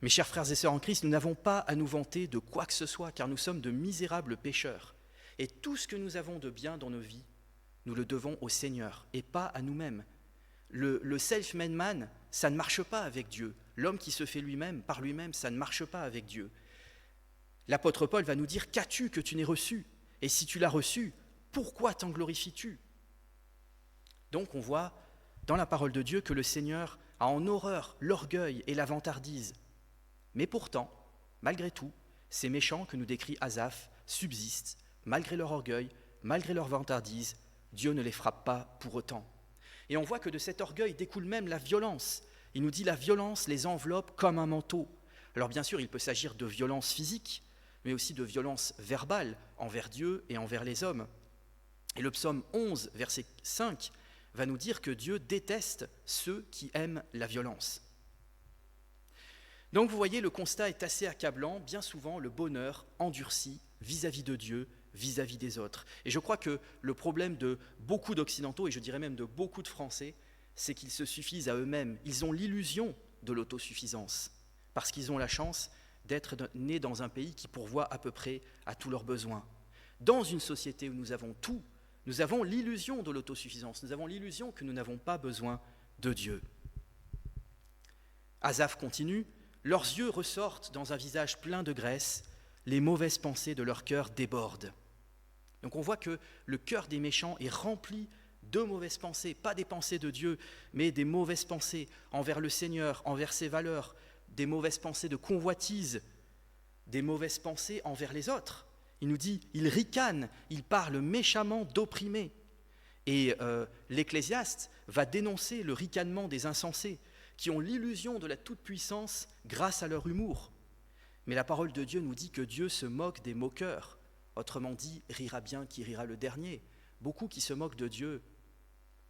Mes chers frères et sœurs en Christ, nous n'avons pas à nous vanter de quoi que ce soit, car nous sommes de misérables pécheurs. Et tout ce que nous avons de bien dans nos vies, nous le devons au Seigneur et pas à nous-mêmes. Le self-made man, ça ne marche pas avec Dieu. L'homme qui se fait lui-même, par lui-même, ça ne marche pas avec Dieu. L'apôtre Paul va nous dire « Qu'as-tu que tu n'aies reçu ? Et si tu l'as reçu, pourquoi t'en glorifies-tu » Donc on voit dans la parole de Dieu que le Seigneur a en horreur l'orgueil et la vantardise. Mais pourtant, malgré tout, ces méchants que nous décrit Asaph subsistent, malgré leur orgueil, malgré leur vantardise, Dieu ne les frappe pas pour autant. Et on voit que de cet orgueil découle même la violence. Il nous dit la violence les enveloppe comme un manteau. Alors bien sûr, il peut s'agir de violence physique, mais aussi de violence verbale envers Dieu et envers les hommes. Et le psaume 11, verset 5, va nous dire que Dieu déteste ceux qui aiment la violence. Donc vous voyez, le constat est assez accablant. Bien souvent, le bonheur endurcit vis-à-vis de Dieu, vis-à-vis des autres. Et je crois que le problème de beaucoup d'Occidentaux, et je dirais même de beaucoup de Français, c'est qu'ils se suffisent à eux-mêmes. Ils ont l'illusion de l'autosuffisance, parce qu'ils ont la chance d'être nés dans un pays qui pourvoit à peu près à tous leurs besoins. Dans une société où nous avons tout, nous avons l'illusion de l'autosuffisance, nous avons l'illusion que nous n'avons pas besoin de Dieu. Asaph continue, « Leurs yeux ressortent dans un visage plein de graisse, les mauvaises pensées de leur cœur débordent. » Donc on voit que le cœur des méchants est rempli de mauvaises pensées, pas des pensées de Dieu, mais des mauvaises pensées envers le Seigneur, envers ses valeurs, des mauvaises pensées de convoitise, des mauvaises pensées envers les autres. Il nous dit, il ricane, il parle méchamment d'opprimés. Et l'Ecclésiaste va dénoncer le ricanement des insensés, qui ont l'illusion de la toute-puissance grâce à leur humour. Mais la parole de Dieu nous dit que Dieu se moque des moqueurs. Autrement dit, rira bien qui rira le dernier. Beaucoup qui se moquent de Dieu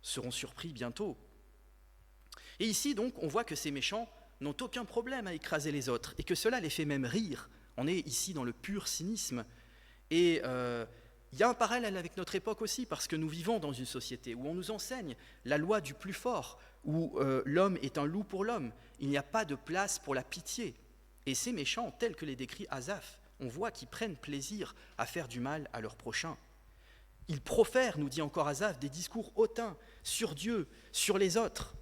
seront surpris bientôt. Et ici, donc, on voit que ces méchants n'ont aucun problème à écraser les autres, et que cela les fait même rire. On est ici dans le pur cynisme. Et il y a un parallèle avec notre époque aussi, parce que nous vivons dans une société où on nous enseigne la loi du plus fort, où l'homme est un loup pour l'homme. Il n'y a pas de place pour la pitié. Et ces méchants, tels que les décrit Asaph, on voit qu'ils prennent plaisir à faire du mal à leur prochain. Ils profèrent, nous dit encore Asaph, des discours hautains sur Dieu, sur les autres.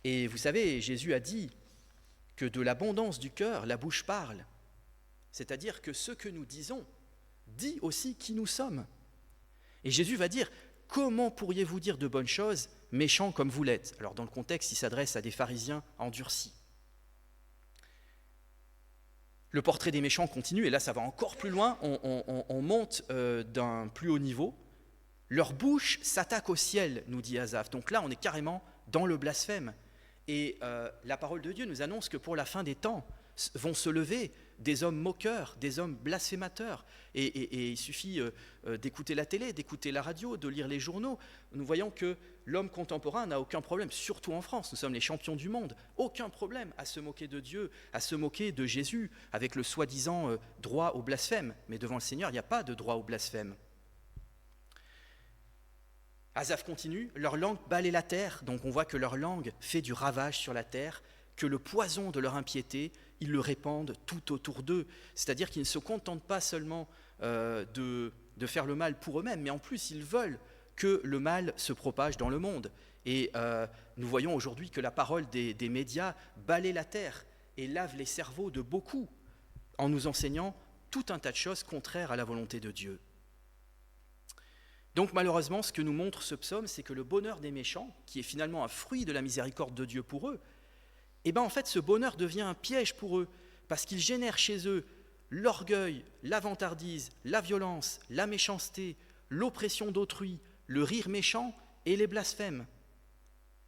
Et vous savez, Jésus a dit que de l'abondance du cœur, la bouche parle. C'est-à-dire que ce que nous disons dit aussi qui nous sommes. Et Jésus va dire, comment pourriez-vous dire de bonnes choses, méchants comme vous l'êtes ? Alors dans le contexte, il s'adresse à des pharisiens endurcis. Le portrait des méchants continue, et là ça va encore plus loin, on monte d'un plus haut niveau. Leur bouche s'attaque au ciel, nous dit Asaph. Donc là on est carrément dans le blasphème. Et la parole de Dieu nous annonce que pour la fin des temps vont se lever des hommes moqueurs, des hommes blasphémateurs. Et il suffit d'écouter la télé, d'écouter la radio, de lire les journaux. Nous voyons que l'homme contemporain n'a aucun problème, surtout en France, nous sommes les champions du monde, aucun problème à se moquer de Dieu, à se moquer de Jésus, avec le soi-disant droit au blasphème. Mais devant le Seigneur, il n'y a pas de droit au blasphème. Asaph continue, leur langue balaie la terre, donc on voit que leur langue fait du ravage sur la terre, que le poison de leur impiété, ils le répandent tout autour d'eux. C'est-à-dire qu'ils ne se contentent pas seulement de faire le mal pour eux-mêmes, mais en plus ils veulent que le mal se propage dans le monde. Et nous voyons aujourd'hui que la parole des médias balaie la terre et lave les cerveaux de beaucoup en nous enseignant tout un tas de choses contraires à la volonté de Dieu. Donc malheureusement, ce que nous montre ce psaume, c'est que le bonheur des méchants, qui est finalement un fruit de la miséricorde de Dieu pour eux, en fait ce bonheur devient un piège pour eux, parce qu'il génère chez eux l'orgueil, la vantardise, la violence, la méchanceté, l'oppression d'autrui, le rire méchant et les blasphèmes.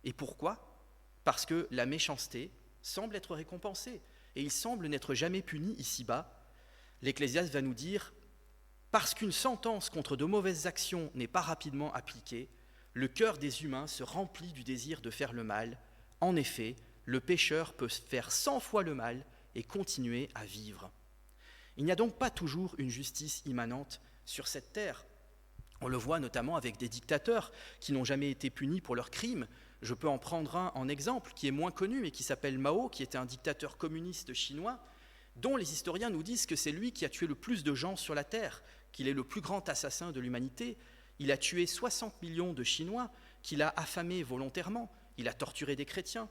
Et pourquoi ? Parce que la méchanceté semble être récompensée. et il semble n'être jamais puni ici-bas. L'Ecclésiaste va nous dire « Parce qu'une sentence contre de mauvaises actions n'est pas rapidement appliquée, le cœur des humains se remplit du désir de faire le mal. En effet, le pécheur peut faire 100 fois le mal et continuer à vivre. » Il n'y a donc pas toujours une justice immanente sur cette terre. On le voit notamment avec des dictateurs qui n'ont jamais été punis pour leurs crimes. Je peux en prendre un en exemple qui est moins connu mais qui s'appelle Mao, qui était un dictateur communiste chinois, dont les historiens nous disent que c'est lui qui a tué le plus de gens sur la terre, qu'il est le plus grand assassin de l'humanité. Il a tué 60 millions de Chinois, qu'il a affamés volontairement, il a torturé des chrétiens,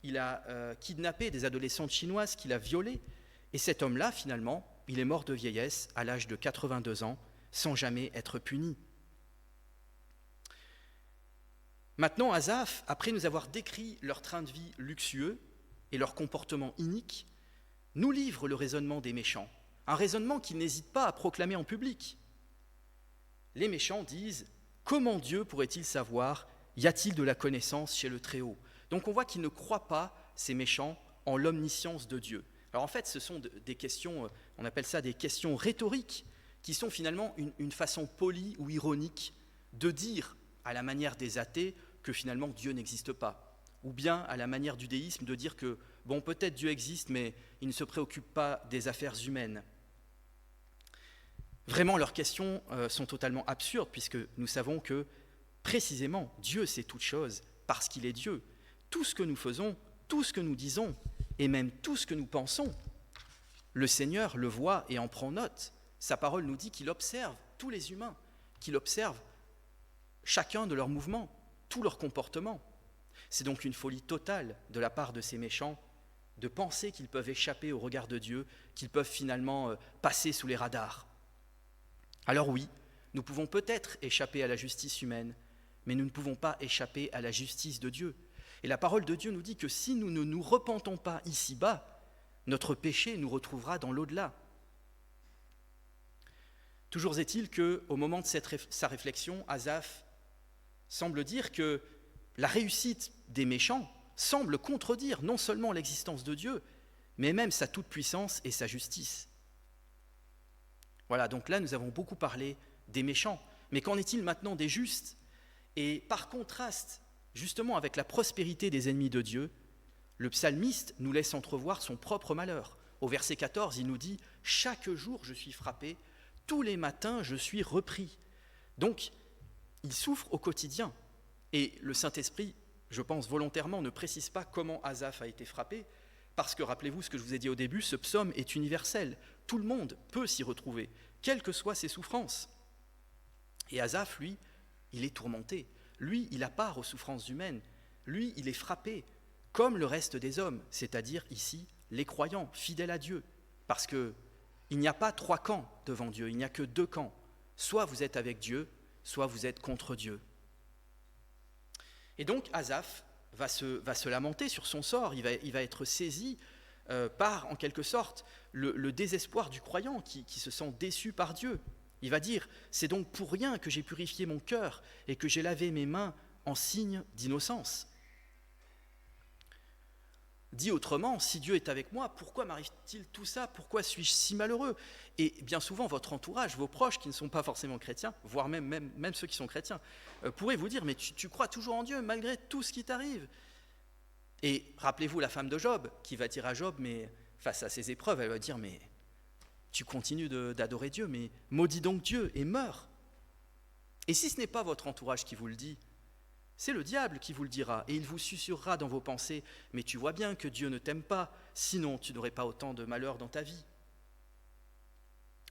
il a kidnappé des adolescentes chinoises qu'il a violées. Et cet homme-là, finalement, il est mort de vieillesse à l'âge de 82 ans, sans jamais être puni. Maintenant, Asaph, après nous avoir décrit leur train de vie luxueux et leur comportement inique, nous livre le raisonnement des méchants, un raisonnement qu'ils n'hésitent pas à proclamer en public. Les méchants disent « Comment Dieu pourrait-il savoir ? Y a-t-il de la connaissance chez le Très-Haut » Donc on voit qu'ils ne croient pas, ces méchants, en l'omniscience de Dieu. Alors en fait, ce sont des questions, on appelle ça des questions rhétoriques, qui sont finalement une façon polie ou ironique de dire, à la manière des athées, que finalement Dieu n'existe pas. Ou bien, à la manière du déisme, de dire que, bon, peut-être Dieu existe, mais il ne se préoccupe pas des affaires humaines. Vraiment, leurs questions sont totalement absurdes, puisque nous savons que, précisément, Dieu sait toutes choses, parce qu'il est Dieu. Tout ce que nous faisons, tout ce que nous disons, et même tout ce que nous pensons, le Seigneur le voit et en prend note. Sa parole nous dit qu'il observe tous les humains, qu'il observe chacun de leurs mouvements, tous leurs comportements. C'est donc une folie totale de la part de ces méchants de penser qu'ils peuvent échapper au regard de Dieu, qu'ils peuvent finalement passer sous les radars. Alors oui, nous pouvons peut-être échapper à la justice humaine, mais nous ne pouvons pas échapper à la justice de Dieu. Et la parole de Dieu nous dit que si nous ne nous repentons pas ici-bas, notre péché nous retrouvera dans l'au-delà. Toujours est-il qu'au moment de sa réflexion, Asaph semble dire que la réussite des méchants semble contredire non seulement l'existence de Dieu, mais même sa toute-puissance et sa justice. Voilà, donc là nous avons beaucoup parlé des méchants, mais qu'en est-il maintenant des justes ? Et par contraste, justement avec la prospérité des ennemis de Dieu, le psalmiste nous laisse entrevoir son propre malheur. Au verset 14, il nous dit « Chaque jour je suis frappé, tous les matins je suis repris ». Donc, il souffre au quotidien. Et le Saint-Esprit, je pense volontairement, ne précise pas comment Asaph a été frappé, parce que, rappelez-vous ce que je vous ai dit au début, ce psaume est universel. Tout le monde peut s'y retrouver, quelles que soient ses souffrances. Et Asaph, lui, il est tourmenté. Lui, il a part aux souffrances humaines. Lui, il est frappé, comme le reste des hommes, c'est-à-dire ici, les croyants, fidèles à Dieu. Parce qu'il n'y a pas 3 camps devant Dieu, il n'y a que 2 camps. Soit vous êtes avec Dieu, soit vous êtes contre Dieu. Et donc Asaph va se lamenter sur son sort, il va être saisi par, en quelque sorte, le désespoir du croyant qui se sent déçu par Dieu. Il va dire « C'est donc pour rien que j'ai purifié mon cœur et que j'ai lavé mes mains en signe d'innocence. » Dit autrement, si Dieu est avec moi, pourquoi m'arrive-t-il tout ça ? Pourquoi suis-je si malheureux ? Et bien souvent, votre entourage, vos proches qui ne sont pas forcément chrétiens, voire même ceux qui sont chrétiens, pourraient vous dire « Mais tu crois toujours en Dieu malgré tout ce qui t'arrive ?» Et rappelez-vous la femme de Job, qui va dire à Job, mais face à ses épreuves, elle va dire « Mais tu continues d'adorer Dieu, mais maudis donc Dieu et meurs. » Et si ce n'est pas votre entourage qui vous le dit, c'est le diable qui vous le dira, et il vous susurrera dans vos pensées « Mais tu vois bien que Dieu ne t'aime pas, sinon tu n'aurais pas autant de malheur dans ta vie. »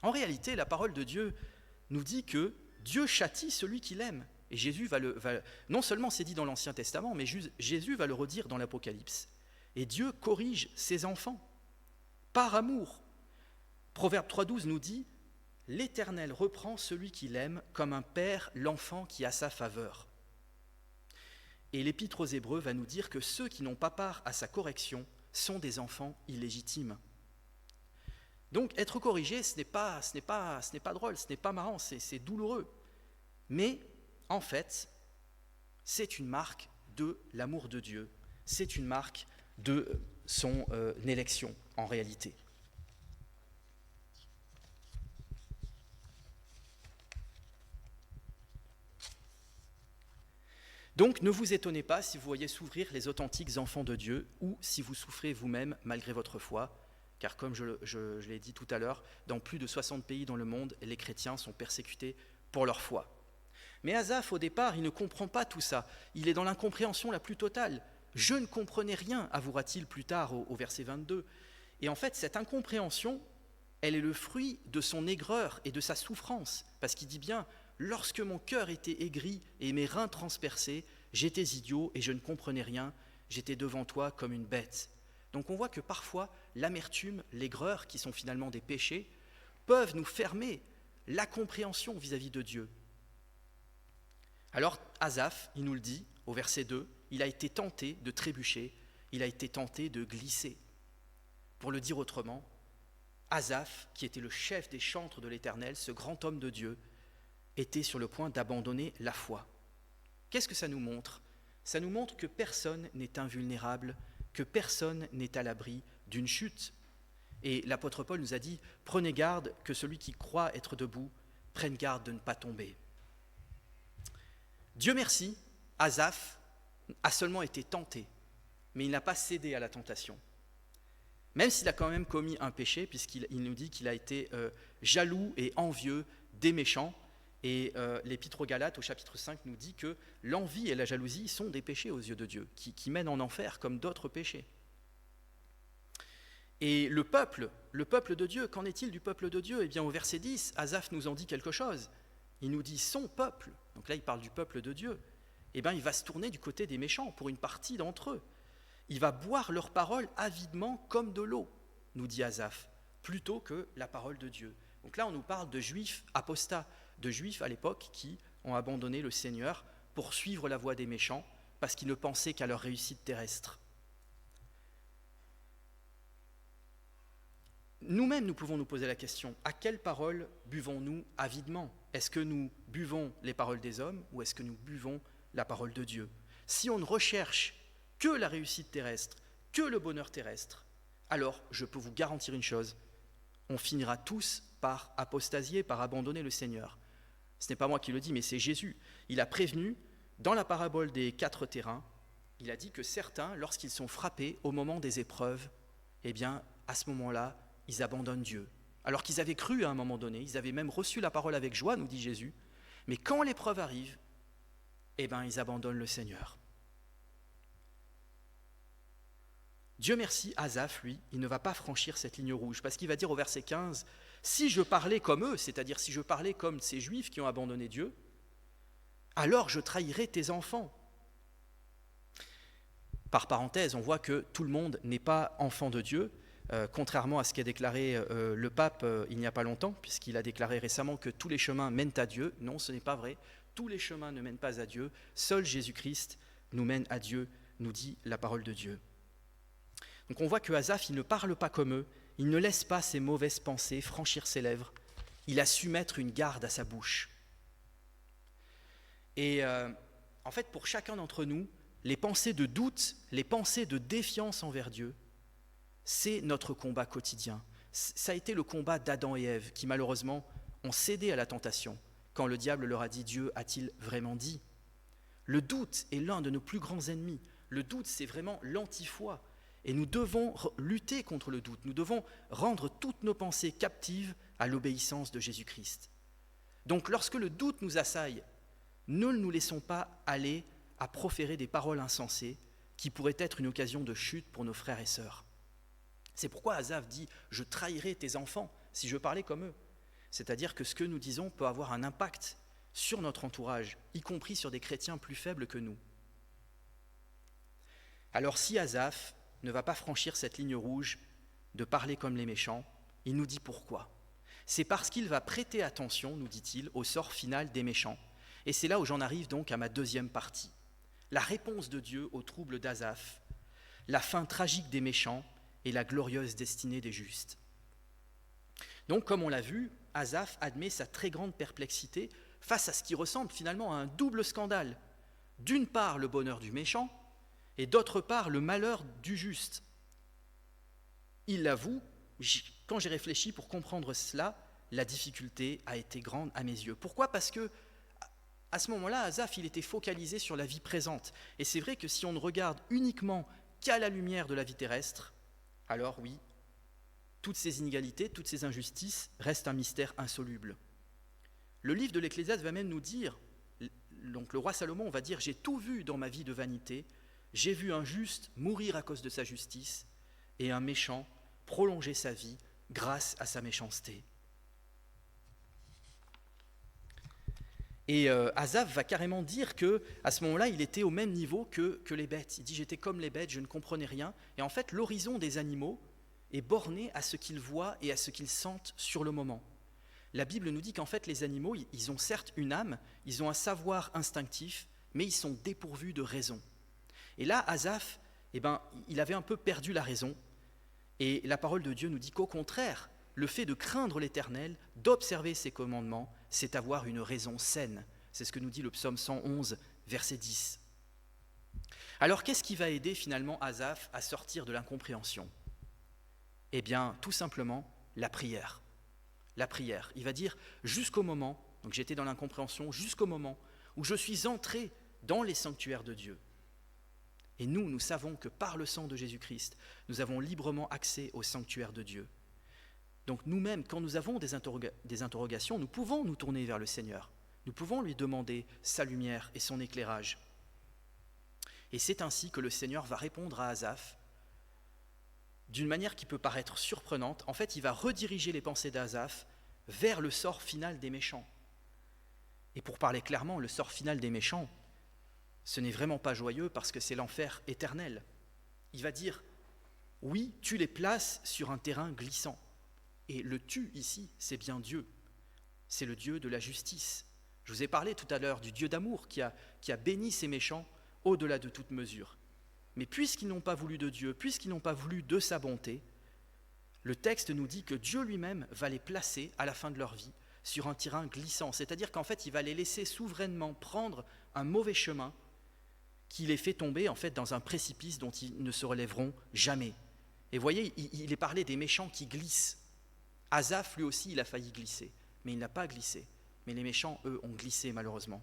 En réalité, la parole de Dieu nous dit que Dieu châtie celui qu'il aime. Et Jésus non seulement c'est dit dans l'Ancien Testament, mais Jésus va le redire dans l'Apocalypse. Et Dieu corrige ses enfants, par amour. Proverbe 3,12 nous dit « L'Éternel reprend celui qu'il aime comme un père l'enfant qui a sa faveur. » Et l'Épître aux Hébreux va nous dire que ceux qui n'ont pas part à sa correction sont des enfants illégitimes. Donc être corrigé, ce n'est pas drôle, ce n'est pas marrant, c'est douloureux. Mais en fait, c'est une marque de l'amour de Dieu, c'est une marque de son élection. en réalité. Donc ne vous étonnez pas si vous voyez s'ouvrir les authentiques enfants de Dieu ou si vous souffrez vous-même malgré votre foi, car comme je l'ai dit tout à l'heure, dans plus de 60 pays dans le monde, les chrétiens sont persécutés pour leur foi. Mais Asaph, au départ, il ne comprend pas tout ça. Il est dans l'incompréhension la plus totale. « Je ne comprenais rien », avouera-t-il plus tard au verset 22. Et en fait, cette incompréhension, elle est le fruit de son aigreur et de sa souffrance, parce qu'il dit bien « Lorsque mon cœur était aigri et mes reins transpercés, j'étais idiot et je ne comprenais rien, j'étais devant toi comme une bête. » Donc on voit que parfois, l'amertume, l'aigreur, qui sont finalement des péchés, peuvent nous fermer la compréhension vis-à-vis de Dieu. Alors Asaph, il nous le dit au verset 2, il a été tenté de trébucher, il a été tenté de glisser. Pour le dire autrement, Asaph, qui était le chef des chantres de l'Éternel, ce grand homme de Dieu, était sur le point d'abandonner la foi. Qu'est-ce que ça nous montre ? Ça nous montre que personne n'est invulnérable, que personne n'est à l'abri d'une chute. Et l'apôtre Paul nous a dit « Prenez garde que celui qui croit être debout prenne garde de ne pas tomber ». Dieu merci, Asaph a seulement été tenté, mais il n'a pas cédé à la tentation. Même s'il a quand même commis un péché, puisqu'il nous dit qu'il a été jaloux et envieux des méchants. Et l'Épître aux Galates, au chapitre 5, nous dit que l'envie et la jalousie sont des péchés aux yeux de Dieu, qui mènent en enfer comme d'autres péchés. Et le peuple de Dieu, qu'en est-il du peuple de Dieu ? Eh bien, au verset 10, Asaph nous en dit quelque chose. Il nous dit « son peuple », donc là il parle du peuple de Dieu, eh bien il va se tourner du côté des méchants pour une partie d'entre eux. Il va boire leurs paroles avidement comme de l'eau, nous dit Asaph, plutôt que la parole de Dieu. Donc là on nous parle de juifs apostats, de juifs à l'époque qui ont abandonné le Seigneur pour suivre la voie des méchants parce qu'ils ne pensaient qu'à leur réussite terrestre. Nous-mêmes, nous pouvons nous poser la question, à quelles paroles buvons-nous avidement ? Est-ce que nous buvons les paroles des hommes ou est-ce que nous buvons la parole de Dieu ? Si on ne recherche que la réussite terrestre, que le bonheur terrestre, alors je peux vous garantir une chose, on finira tous par apostasier, par abandonner le Seigneur. Ce n'est pas moi qui le dis, mais c'est Jésus. Il a prévenu, dans la parabole des 4 terrains, il a dit que certains, lorsqu'ils sont frappés au moment des épreuves, eh bien, à ce moment-là, ils abandonnent Dieu. Alors qu'ils avaient cru à un moment donné, ils avaient même reçu la parole avec joie, nous dit Jésus, mais quand l'épreuve arrive, eh bien, ils abandonnent le Seigneur. Dieu merci, Asaph, lui, il ne va pas franchir cette ligne rouge, parce qu'il va dire au verset 15, « Si je parlais comme eux, c'est-à-dire si je parlais comme ces Juifs qui ont abandonné Dieu, alors je trahirais tes enfants. » Par parenthèse, on voit que tout le monde n'est pas enfant de Dieu, contrairement à ce qu'a déclaré le pape il n'y a pas longtemps, puisqu'il a déclaré récemment que tous les chemins mènent à Dieu. Non, ce n'est pas vrai. Tous les chemins ne mènent pas à Dieu. Seul Jésus-Christ nous mène à Dieu, nous dit la parole de Dieu. Donc on voit que Asaph, il ne parle pas comme eux, il ne laisse pas ses mauvaises pensées franchir ses lèvres, il a su mettre une garde à sa bouche. Et en fait, pour chacun d'entre nous, les pensées de doute, les pensées de défiance envers Dieu, c'est notre combat quotidien. Ça a été le combat d'Adam et Ève, qui malheureusement ont cédé à la tentation, quand le diable leur a dit « Dieu a-t-il vraiment dit ?» Le doute est l'un de nos plus grands ennemis. Le doute, c'est vraiment l'anti-foi. Et nous devons lutter contre le doute. Nous devons rendre toutes nos pensées captives à l'obéissance de Jésus-Christ. Donc lorsque le doute nous assaille, ne nous laissons pas aller à proférer des paroles insensées qui pourraient être une occasion de chute pour nos frères et sœurs. C'est pourquoi Asaph dit « Je trahirais tes enfants si je parlais comme eux ». C'est-à-dire que ce que nous disons peut avoir un impact sur notre entourage, y compris sur des chrétiens plus faibles que nous. Alors si Asaph ne va pas franchir cette ligne rouge de parler comme les méchants, il nous dit pourquoi. C'est parce qu'il va prêter attention, nous dit-il, au sort final des méchants. Et c'est là où j'en arrive donc à ma deuxième partie. La réponse de Dieu au trouble d'Asaph, la fin tragique des méchants et la glorieuse destinée des justes. Donc, comme on l'a vu, Asaph admet sa très grande perplexité face à ce qui ressemble finalement à un double scandale. D'une part, le bonheur du méchant, et d'autre part, le malheur du juste. il l'avoue, quand j'ai réfléchi pour comprendre cela, la difficulté a été grande à mes yeux. Pourquoi ? Parce que à ce moment-là, Asaph, il était focalisé sur la vie présente. Et c'est vrai que si on ne regarde uniquement qu'à la lumière de la vie terrestre, alors oui, toutes ces inégalités, toutes ces injustices restent un mystère insoluble. Le livre de l'Ecclésiaste va même nous dire, donc le roi Salomon va dire « J'ai tout vu dans ma vie de vanité, j'ai vu un juste mourir à cause de sa justice et un méchant prolonger sa vie grâce à sa méchanceté. » Et Asaph va carrément dire qu'à ce moment-là, il était au même niveau que les bêtes. Il dit « J'étais comme les bêtes, je ne comprenais rien. » Et en fait, l'horizon des animaux est borné à ce qu'ils voient et à ce qu'ils sentent sur le moment. La Bible nous dit qu'en fait, les animaux, ils ont certes une âme, ils ont un savoir instinctif, mais ils sont dépourvus de raison. Et là, Asaph, il avait un peu perdu la raison. Et la parole de Dieu nous dit qu'au contraire, le fait de craindre l'Éternel, d'observer ses commandements, c'est avoir une raison saine. C'est ce que nous dit le psaume 111, verset 10. Alors, qu'est-ce qui va aider finalement Asaph à sortir de l'incompréhension ? Eh bien, tout simplement, la prière. La prière. Il va dire, jusqu'au moment, donc j'étais dans l'incompréhension, jusqu'au moment où je suis entré dans les sanctuaires de Dieu. Et nous savons que par le sang de Jésus-Christ, nous avons librement accès au sanctuaire de Dieu. Donc nous-mêmes, quand nous avons des interrogations, nous pouvons nous tourner vers le Seigneur. Nous pouvons lui demander sa lumière et son éclairage. Et c'est ainsi que le Seigneur va répondre à Asaph d'une manière qui peut paraître surprenante. En fait, il va rediriger les pensées d'Asaph vers le sort final des méchants. Et pour parler clairement, le sort final des méchants, ce n'est vraiment pas joyeux parce que c'est l'enfer éternel. Il va dire, oui, tu les places sur un terrain glissant. Et le tu ici, c'est bien Dieu. C'est le Dieu de la justice. Je vous ai parlé tout à l'heure du Dieu d'amour qui a béni ces méchants au-delà de toute mesure. Mais puisqu'ils n'ont pas voulu de Dieu, puisqu'ils n'ont pas voulu de sa bonté, le texte nous dit que Dieu lui-même va les placer à la fin de leur vie sur un terrain glissant. C'est-à-dire qu'en fait, il va les laisser souverainement prendre un mauvais chemin qui les fait tomber en fait dans un précipice dont ils ne se relèveront jamais. Et vous voyez, il est parlé des méchants qui glissent. Asaph, lui aussi, il a failli glisser, mais il n'a pas glissé. Mais les méchants, eux, ont glissé malheureusement.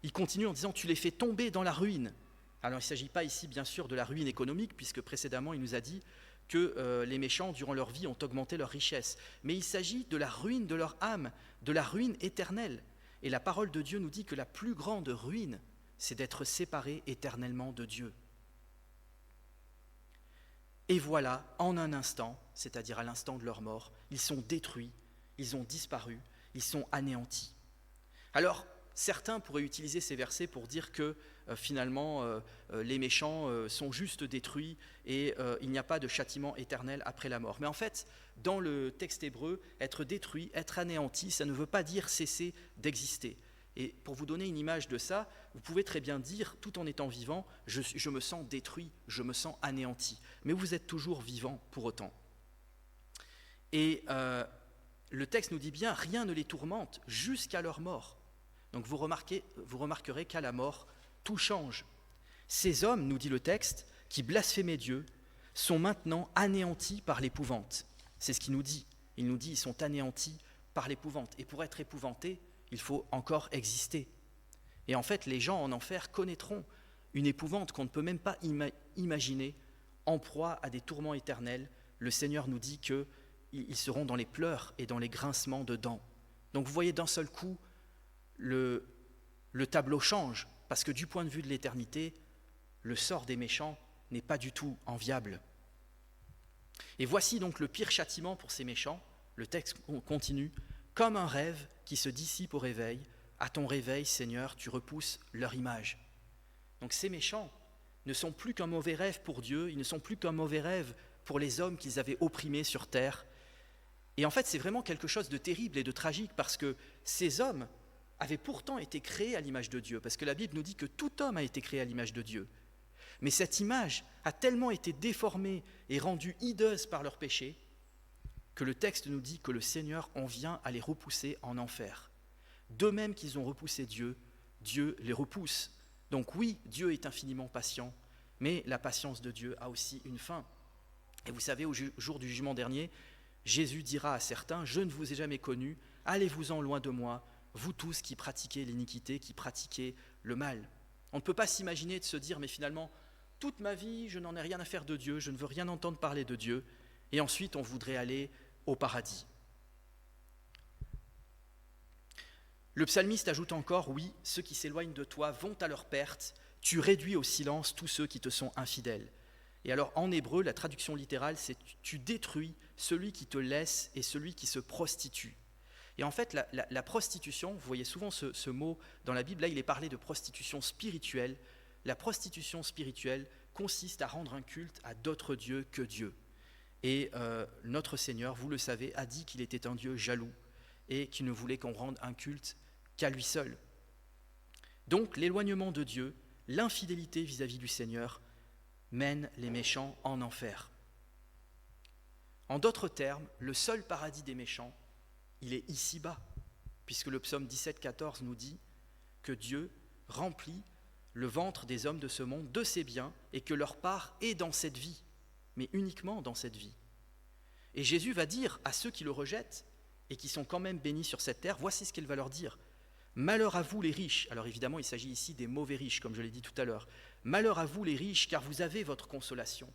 Il continue en disant « Tu les fais tomber dans la ruine ». Alors il ne s'agit pas ici bien sûr de la ruine économique, puisque précédemment il nous a dit que les méchants durant leur vie ont augmenté leur richesse. Mais il s'agit de la ruine de leur âme, de la ruine éternelle. Et la parole de Dieu nous dit que la plus grande ruine, c'est d'être séparé éternellement de Dieu. Et voilà, en un instant, c'est-à-dire à l'instant de leur mort, ils sont détruits, ils ont disparu, ils sont anéantis. Alors, certains pourraient utiliser ces versets pour dire que finalement les méchants sont juste détruits et il n'y a pas de châtiment éternel après la mort. Mais en fait, dans le texte hébreu, être détruit, être anéanti, ça ne veut pas dire cesser d'exister. Et pour vous donner une image de ça, vous pouvez très bien dire, tout en étant vivant, je me sens détruit, je me sens anéanti. Mais vous êtes toujours vivant pour autant. Et le texte nous dit bien, rien ne les tourmente jusqu'à leur mort. Donc vous remarquerez qu'à la mort, tout change. Ces hommes, nous dit le texte, qui blasphémaient Dieu, sont maintenant anéantis par l'épouvante. C'est ce qu'il nous dit. Il nous dit, ils sont anéantis par l'épouvante. Et pour être épouvantés, il faut encore exister. Et en fait, les gens en enfer connaîtront une épouvante qu'on ne peut même pas imaginer, en proie à des tourments éternels. Le Seigneur nous dit qu'ils seront dans les pleurs et dans les grincements de dents. Donc vous voyez d'un seul coup, le tableau change, parce que du point de vue de l'éternité, le sort des méchants n'est pas du tout enviable. Et voici donc le pire châtiment pour ces méchants. Le texte continue, comme un rêve qui se dissipe au réveil. À ton réveil, Seigneur, tu repousses leur image. Donc ces méchants ne sont plus qu'un mauvais rêve pour Dieu, ils ne sont plus qu'un mauvais rêve pour les hommes qu'ils avaient opprimés sur terre. Et en fait, c'est vraiment quelque chose de terrible et de tragique, parce que ces hommes avaient pourtant été créés à l'image de Dieu, parce que la Bible nous dit que tout homme a été créé à l'image de Dieu. Mais cette image a tellement été déformée et rendue hideuse par leur péché que le texte nous dit que le Seigneur en vient à les repousser en enfer. De même qu'ils ont repoussé Dieu, Dieu les repousse. Donc oui, Dieu est infiniment patient, mais la patience de Dieu a aussi une fin. Et vous savez, au jour du jugement dernier, Jésus dira à certains, « Je ne vous ai jamais connus, allez-vous-en loin de moi, vous tous qui pratiquez l'iniquité, qui pratiquez le mal. » On ne peut pas s'imaginer de se dire, mais finalement, toute ma vie, je n'en ai rien à faire de Dieu, je ne veux rien entendre parler de Dieu, et ensuite on voudrait aller au paradis. Le psalmiste ajoute encore, « Oui, ceux qui s'éloignent de toi vont à leur perte, tu réduis au silence tous ceux qui te sont infidèles. » Et alors en hébreu, la traduction littérale, c'est « tu détruis celui qui te laisse et celui qui se prostitue ». Et en fait, la prostitution, vous voyez souvent ce mot dans la Bible, là il est parlé de prostitution spirituelle. La prostitution spirituelle consiste à rendre un culte à d'autres dieux que Dieu. Et notre Seigneur, vous le savez, a dit qu'il était un Dieu jaloux et qu'il ne voulait qu'on rende un culte qu'à lui seul. Donc l'éloignement de Dieu, l'infidélité vis-à-vis du Seigneur, mène les méchants en enfer. En d'autres termes, le seul paradis des méchants, il est ici-bas, puisque le psaume 17,14 nous dit que Dieu remplit le ventre des hommes de ce monde de ses biens et que leur part est dans cette vie, mais uniquement dans cette vie. Et Jésus va dire à ceux qui le rejettent et qui sont quand même bénis sur cette terre, voici ce qu'il va leur dire. Malheur à vous les riches, alors évidemment il s'agit ici des mauvais riches, comme je l'ai dit tout à l'heure. Malheur à vous les riches, car vous avez votre consolation.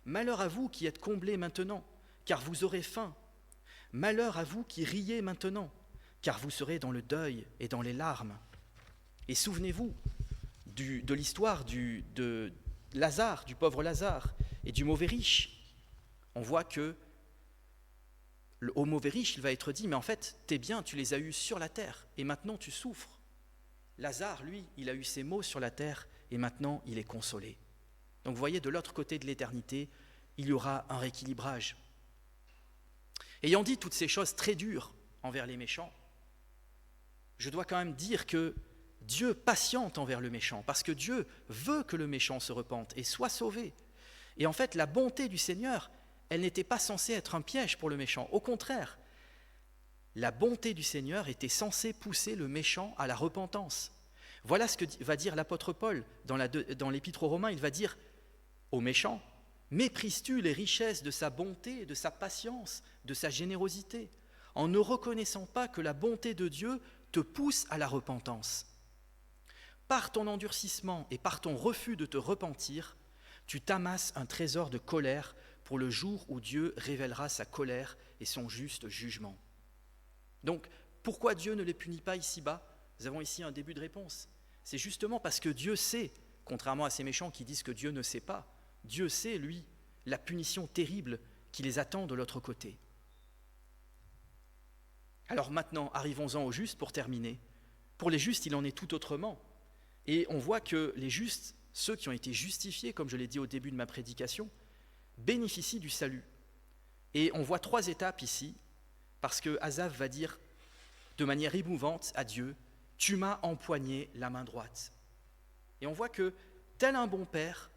Malheur à vous qui êtes comblés maintenant, car vous aurez faim. Malheur à vous qui riez maintenant, car vous serez dans le deuil et dans les larmes. Et souvenez-vous de l'histoire de Lazare, du pauvre Lazare et du mauvais riche. On voit que au mauvais riche, il va être dit, mais en fait, tes biens, tu les as eus sur la terre, et maintenant tu souffres. Lazare, lui, il a eu ses maux sur la terre, et maintenant il est consolé. Donc vous voyez, de l'autre côté de l'éternité, il y aura un rééquilibrage. Ayant dit toutes ces choses très dures envers les méchants, je dois quand même dire que Dieu patiente envers le méchant, parce que Dieu veut que le méchant se repente et soit sauvé. Et en fait, la bonté du Seigneur, elle n'était pas censée être un piège pour le méchant. Au contraire, la bonté du Seigneur était censée pousser le méchant à la repentance. Voilà ce que va dire l'apôtre Paul dans l'épître aux Romains. Il va dire aux méchants, « Méprises-tu les richesses de sa bonté, de sa patience, de sa générosité, en ne reconnaissant pas que la bonté de Dieu te pousse à la repentance. Par ton endurcissement et par ton refus de te repentir, tu t'amasses un trésor de colère pour le jour où Dieu révélera sa colère et son juste jugement. » Donc, pourquoi Dieu ne les punit pas ici-bas ? Nous avons ici un début de réponse. C'est justement parce que Dieu sait, contrairement à ces méchants qui disent que Dieu ne sait pas, Dieu sait, lui, la punition terrible qui les attend de l'autre côté. Alors maintenant, arrivons-en aux justes pour terminer. Pour les justes, il en est tout autrement. Et on voit que les justes, ceux qui ont été justifiés, comme je l'ai dit au début de ma prédication, bénéficient du salut. Et on voit 3 étapes ici, parce que Asaph va dire de manière émouvante à Dieu, « Tu m'as empoigné la main droite ». Et on voit que, tel un bon père,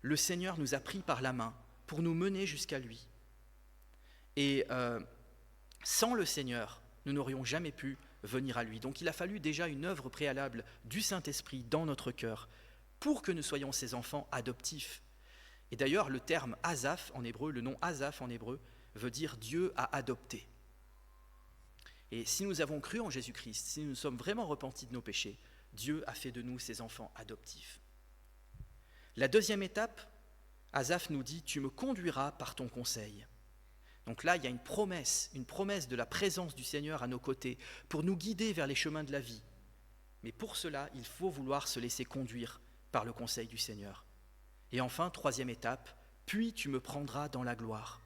le Seigneur nous a pris par la main pour nous mener jusqu'à lui. Et sans le Seigneur, nous n'aurions jamais pu venir à lui. Donc il a fallu déjà une œuvre préalable du Saint-Esprit dans notre cœur pour que nous soyons ses enfants adoptifs. Et d'ailleurs, le terme Asaph en hébreu, le nom Asaph en hébreu, veut dire Dieu a adopté. Et si nous avons cru en Jésus-Christ, si nous sommes vraiment repentis de nos péchés, Dieu a fait de nous ses enfants adoptifs. La deuxième étape, Asaph nous dit « Tu me conduiras par ton conseil ». Donc là, il y a une promesse de la présence du Seigneur à nos côtés pour nous guider vers les chemins de la vie. Mais pour cela, il faut vouloir se laisser conduire par le conseil du Seigneur. Et enfin, troisième étape, « Puis tu me prendras dans la gloire ».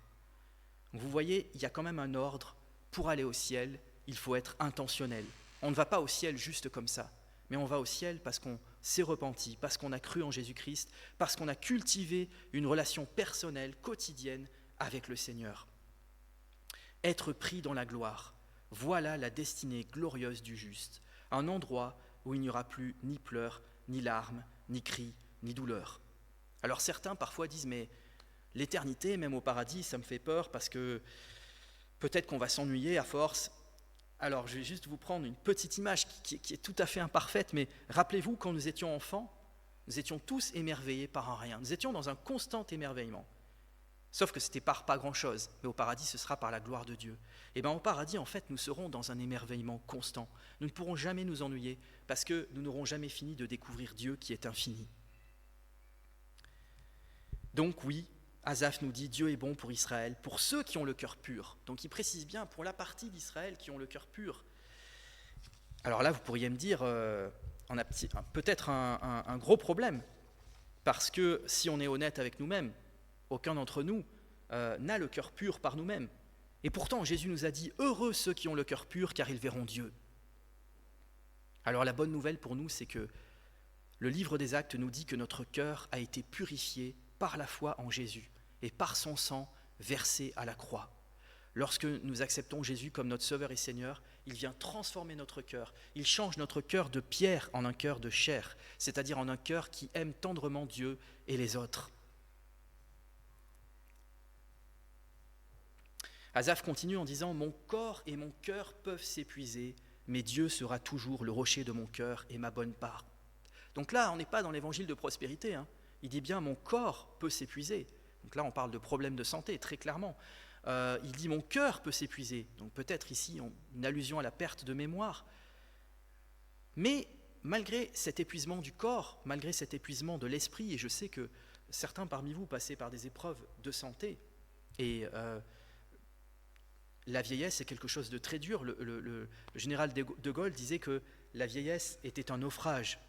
Donc vous voyez, il y a quand même un ordre. Pour aller au ciel, il faut être intentionnel. On ne va pas au ciel juste comme ça, mais on va au ciel parce qu'on s'est repenti, parce qu'on a cru en Jésus-Christ, parce qu'on a cultivé une relation personnelle, quotidienne avec le Seigneur. Être pris dans la gloire, voilà la destinée glorieuse du juste, un endroit où il n'y aura plus ni pleurs, ni larmes, ni cris, ni douleurs. Alors certains parfois disent, mais l'éternité, même au paradis, ça me fait peur parce que peut-être qu'on va s'ennuyer à force. Alors je vais juste vous prendre une petite image qui est tout à fait imparfaite, mais rappelez-vous quand nous étions enfants, nous étions tous émerveillés par un rien. Nous étions dans un constant émerveillement. Sauf que c'était par pas grand-chose, mais au paradis, ce sera par la gloire de Dieu. Et bien au paradis, en fait, nous serons dans un émerveillement constant. Nous ne pourrons jamais nous ennuyer, parce que nous n'aurons jamais fini de découvrir Dieu qui est infini. Donc oui, Asaph nous dit, Dieu est bon pour Israël, pour ceux qui ont le cœur pur. Donc il précise bien, pour la partie d'Israël qui ont le cœur pur. Alors là, vous pourriez me dire, on a peut-être un gros problème, parce que si on est honnête avec nous-mêmes, aucun d'entre nous n'a le cœur pur par nous-mêmes. Et pourtant, Jésus nous a dit « Heureux ceux qui ont le cœur pur, car ils verront Dieu ». Alors la bonne nouvelle pour nous, c'est que le livre des Actes nous dit que notre cœur a été purifié par la foi en Jésus et par son sang versé à la croix. Lorsque nous acceptons Jésus comme notre Sauveur et Seigneur, il vient transformer notre cœur. Il change notre cœur de pierre en un cœur de chair, c'est-à-dire en un cœur qui aime tendrement Dieu et les autres. Asaph continue en disant « Mon corps et mon cœur peuvent s'épuiser, mais Dieu sera toujours le rocher de mon cœur et ma bonne part. » Donc là, on n'est pas dans l'évangile de prospérité. Il dit bien « Mon corps peut s'épuiser ». Donc là, on parle de problèmes de santé, très clairement. Il dit « Mon cœur peut s'épuiser ». Donc peut-être ici, une allusion à la perte de mémoire. Mais malgré cet épuisement du corps, malgré cet épuisement de l'esprit, et je sais que certains parmi vous passaient par des épreuves de santé, et la vieillesse est quelque chose de très dur. Le général de Gaulle disait que la vieillesse était un naufrage.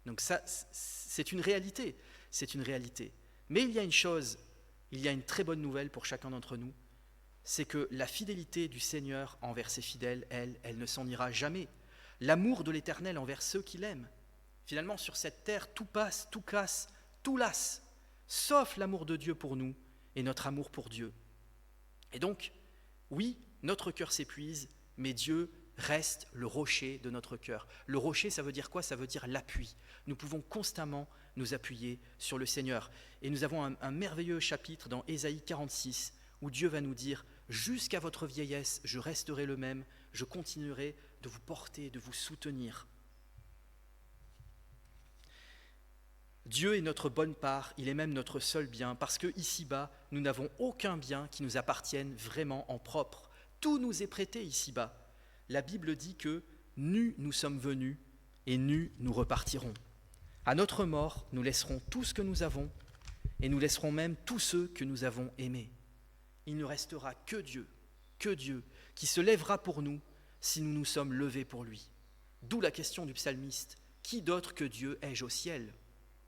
Donc ça, c'est une réalité. C'est une réalité. Mais il y a une chose, il y a une très bonne nouvelle pour chacun d'entre nous, c'est que la fidélité du Seigneur envers ses fidèles, elle ne s'en ira jamais. L'amour de l'Éternel envers ceux qui l'aiment. Finalement, sur cette terre, tout passe, tout casse, tout lasse, sauf l'amour de Dieu pour nous et notre amour pour Dieu. Et donc, oui, notre cœur s'épuise, mais Dieu reste le rocher de notre cœur. Le rocher, ça veut dire quoi ? Ça veut dire l'appui. Nous pouvons constamment nous appuyer sur le Seigneur. Et nous avons un merveilleux chapitre dans Ésaïe 46, où Dieu va nous dire « Jusqu'à votre vieillesse, je resterai le même, je continuerai de vous porter, de vous soutenir. » Dieu est notre bonne part, il est même notre seul bien, parce que ici-bas, nous n'avons aucun bien qui nous appartienne vraiment en propre. Tout nous est prêté ici-bas. La Bible dit que nus nous sommes venus et nus nous repartirons. À notre mort, nous laisserons tout ce que nous avons et nous laisserons même tous ceux que nous avons aimés. Il ne restera que Dieu, qui se lèvera pour nous si nous nous sommes levés pour lui. D'où la question du psalmiste, qui d'autre que Dieu ai-je au ciel ?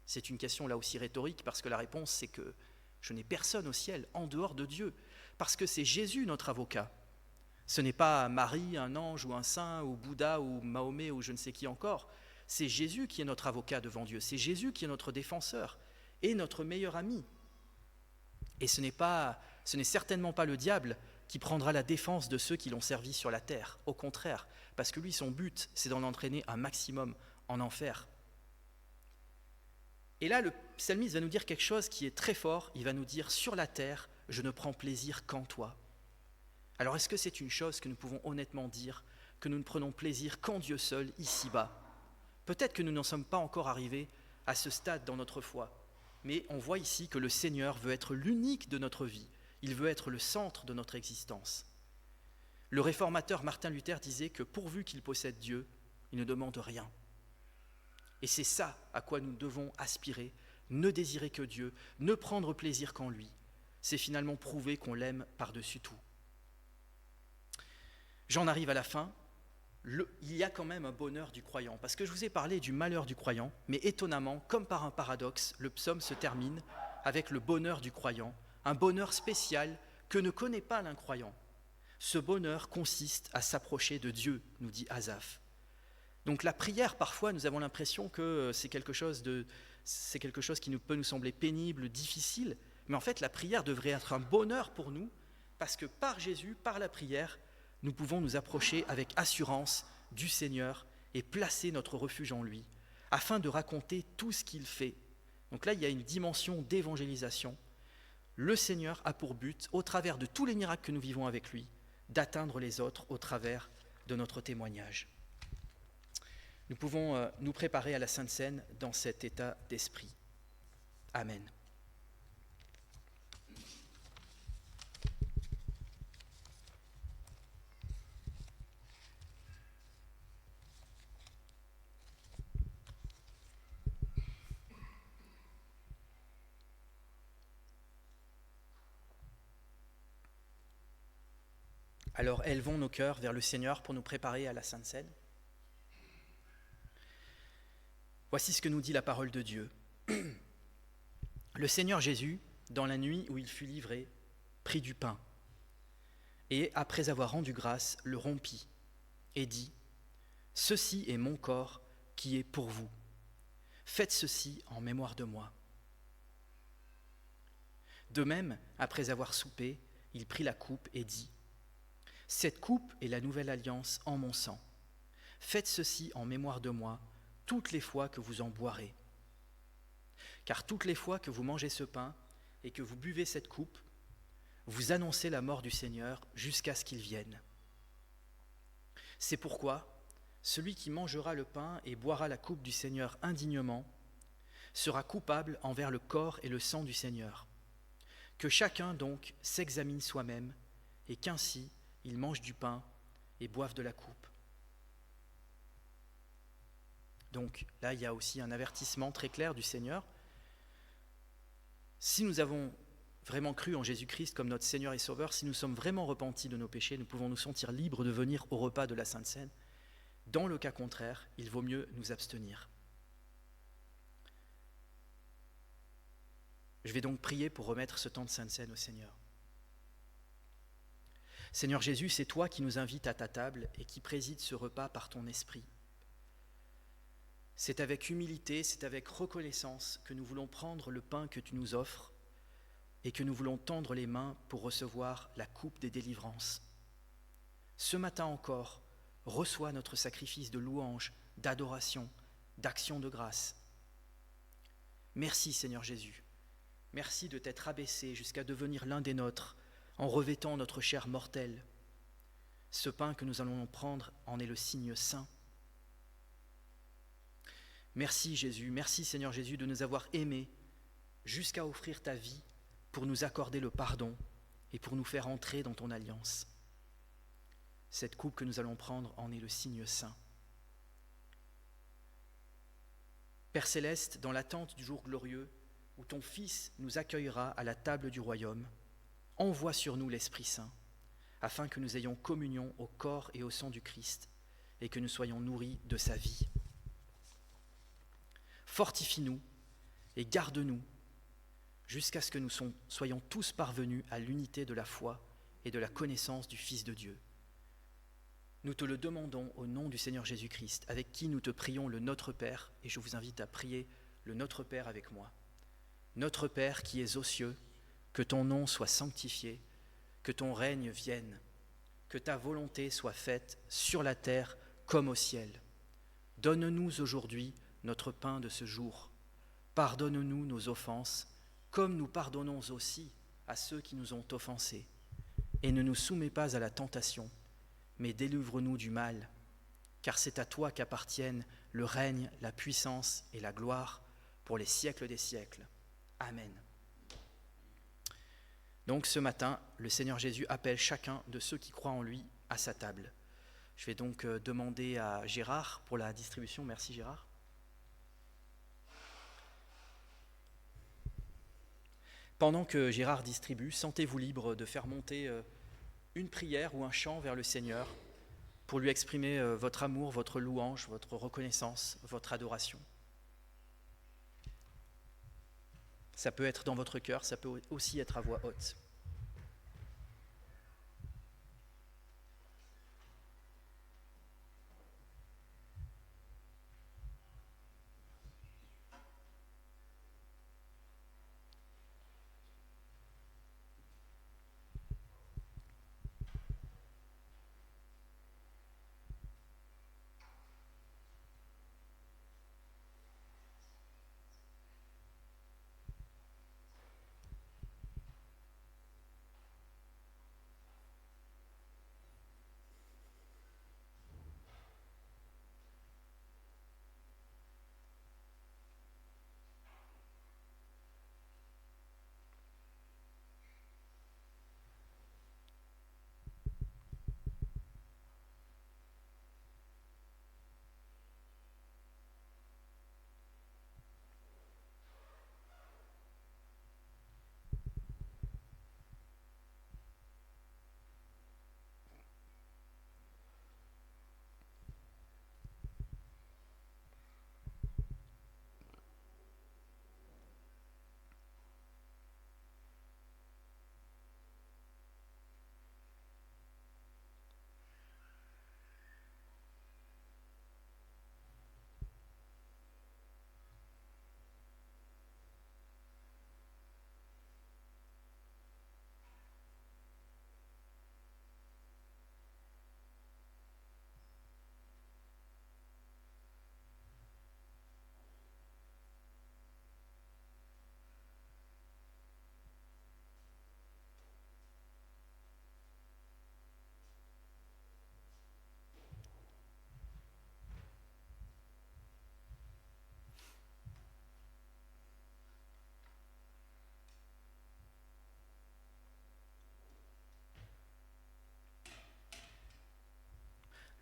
C'est une question là aussi rhétorique parce que la réponse c'est que je n'ai personne au ciel en dehors de Dieu, parce que c'est Jésus notre avocat. Ce n'est pas Marie, un ange ou un saint ou Bouddha ou Mahomet ou je ne sais qui encore. C'est Jésus qui est notre avocat devant Dieu, c'est Jésus qui est notre défenseur et notre meilleur ami. Et ce n'est certainement pas le diable qui prendra la défense de ceux qui l'ont servi sur la terre, au contraire, parce que lui son but c'est d'en entraîner un maximum en enfer. Et là, le psalmiste va nous dire quelque chose qui est très fort. Il va nous dire « Sur la terre, je ne prends plaisir qu'en toi ». Alors, est-ce que c'est une chose que nous pouvons honnêtement dire, que nous ne prenons plaisir qu'en Dieu seul, ici-bas ? Peut-être que nous n'en sommes pas encore arrivés à ce stade dans notre foi, mais on voit ici que le Seigneur veut être l'unique de notre vie. Il veut être le centre de notre existence. Le réformateur Martin Luther disait que pourvu qu'il possède Dieu, il ne demande rien. Et c'est ça à quoi nous devons aspirer, ne désirer que Dieu, ne prendre plaisir qu'en lui. C'est finalement prouver qu'on l'aime par-dessus tout. J'en arrive à la fin. Il y a quand même un bonheur du croyant, parce que je vous ai parlé du malheur du croyant, mais étonnamment, comme par un paradoxe, le psaume se termine avec le bonheur du croyant, un bonheur spécial que ne connaît pas l'incroyant. Ce bonheur consiste à s'approcher de Dieu, nous dit Asaph. Donc la prière, parfois, nous avons l'impression que c'est quelque chose qui peut nous sembler pénible, difficile, mais en fait, la prière devrait être un bonheur pour nous, parce que par Jésus, par la prière, nous pouvons nous approcher avec assurance du Seigneur et placer notre refuge en lui, afin de raconter tout ce qu'il fait. Donc là, il y a une dimension d'évangélisation. Le Seigneur a pour but, au travers de tous les miracles que nous vivons avec lui, d'atteindre les autres au travers de notre témoignage. Nous pouvons nous préparer à la Sainte Seine dans cet état d'esprit. Amen. Alors élevons nos cœurs vers le Seigneur pour nous préparer à la Sainte Seine. Voici ce que nous dit la parole de Dieu. Le Seigneur Jésus, dans la nuit où il fut livré, prit du pain et, après avoir rendu grâce, le rompit et dit : « Ceci est mon corps qui est pour vous. Faites ceci en mémoire de moi. » De même, après avoir soupé, il prit la coupe et dit : « Cette coupe est la nouvelle alliance en mon sang. Faites ceci en mémoire de moi toutes les fois que vous en boirez. Car toutes les fois que vous mangez ce pain et que vous buvez cette coupe, vous annoncez la mort du Seigneur jusqu'à ce qu'il vienne. C'est pourquoi celui qui mangera le pain et boira la coupe du Seigneur indignement sera coupable envers le corps et le sang du Seigneur. Que chacun donc s'examine soi-même et qu'ainsi il mange du pain et boive de la coupe. » Donc là, il y a aussi un avertissement très clair du Seigneur. Si nous avons vraiment cru en Jésus-Christ comme notre Seigneur et Sauveur, si nous sommes vraiment repentis de nos péchés, nous pouvons nous sentir libres de venir au repas de la Sainte Seine. Dans le cas contraire, il vaut mieux nous abstenir. Je vais donc prier pour remettre ce temps de Sainte Seine au Seigneur. Seigneur Jésus, c'est toi qui nous invites à ta table et qui présides ce repas par ton esprit. C'est avec humilité, c'est avec reconnaissance que nous voulons prendre le pain que tu nous offres et que nous voulons tendre les mains pour recevoir la coupe des délivrances. Ce matin encore, reçois notre sacrifice de louange, d'adoration, d'action de grâce. Merci Seigneur Jésus, merci de t'être abaissé jusqu'à devenir l'un des nôtres en revêtant notre chair mortelle. Ce pain que nous allons prendre en est le signe saint. Merci Jésus, merci Seigneur Jésus de nous avoir aimés jusqu'à offrir ta vie pour nous accorder le pardon et pour nous faire entrer dans ton alliance. Cette coupe que nous allons prendre en est le signe saint. Père céleste, dans l'attente du jour glorieux où ton Fils nous accueillera à la table du royaume, envoie sur nous l'Esprit Saint, afin que nous ayons communion au corps et au sang du Christ et que nous soyons nourris de sa vie. Fortifie-nous et garde-nous jusqu'à ce que nous soyons tous parvenus à l'unité de la foi et de la connaissance du Fils de Dieu. Nous te le demandons au nom du Seigneur Jésus-Christ, avec qui nous te prions le Notre Père, et je vous invite à prier le Notre Père avec moi. Notre Père qui es aux cieux, que ton nom soit sanctifié, que ton règne vienne, que ta volonté soit faite sur la terre comme au ciel. Donne-nous aujourd'hui notre pain de ce jour. Pardonne-nous nos offenses, comme nous pardonnons aussi à ceux qui nous ont offensés. Et ne nous soumets pas à la tentation, mais délivre-nous du mal, car c'est à toi qu'appartiennent le règne, la puissance et la gloire pour les siècles des siècles. Amen. Donc ce matin, le Seigneur Jésus appelle chacun de ceux qui croient en lui à sa table. Je vais donc demander à Gérard pour la distribution. Merci Gérard. Pendant que Gérard distribue, sentez-vous libre de faire monter une prière ou un chant vers le Seigneur pour lui exprimer votre amour, votre louange, votre reconnaissance, votre adoration. Ça peut être dans votre cœur, ça peut aussi être à voix haute.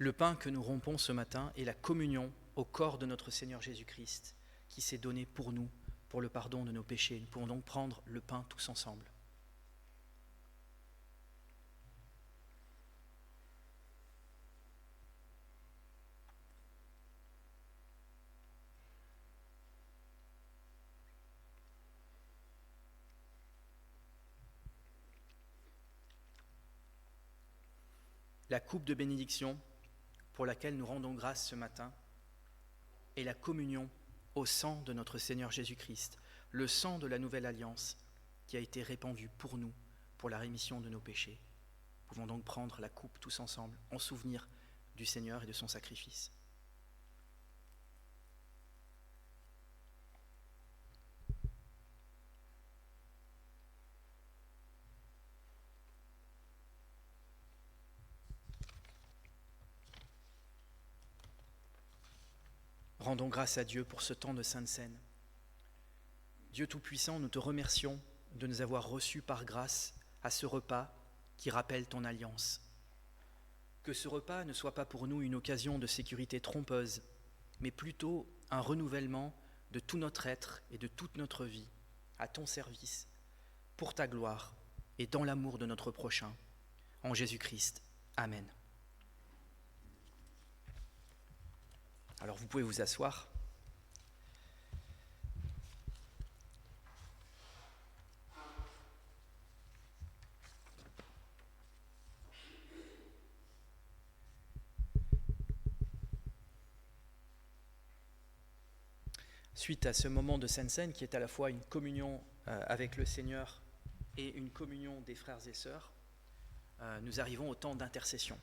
Le pain que nous rompons ce matin est la communion au corps de notre Seigneur Jésus-Christ, qui s'est donné pour nous, pour le pardon de nos péchés. Nous pouvons donc prendre le pain tous ensemble. La coupe de bénédiction pour laquelle nous rendons grâce ce matin est la communion au sang de notre Seigneur Jésus-Christ, le sang de la nouvelle alliance qui a été répandu pour nous, pour la rémission de nos péchés. Nous pouvons donc prendre la coupe tous ensemble en souvenir du Seigneur et de son sacrifice. Rendons grâce à Dieu pour ce temps de Sainte Seine. Dieu Tout-Puissant, nous te remercions de nous avoir reçus par grâce à ce repas qui rappelle ton alliance. Que ce repas ne soit pas pour nous une occasion de sécurité trompeuse, mais plutôt un renouvellement de tout notre être et de toute notre vie à ton service, pour ta gloire et dans l'amour de notre prochain. En Jésus-Christ. Amen. Alors vous pouvez vous asseoir. Suite à ce moment de Sainte Seine qui est à la fois une communion avec le Seigneur et une communion des frères et sœurs, nous arrivons au temps d'intercession.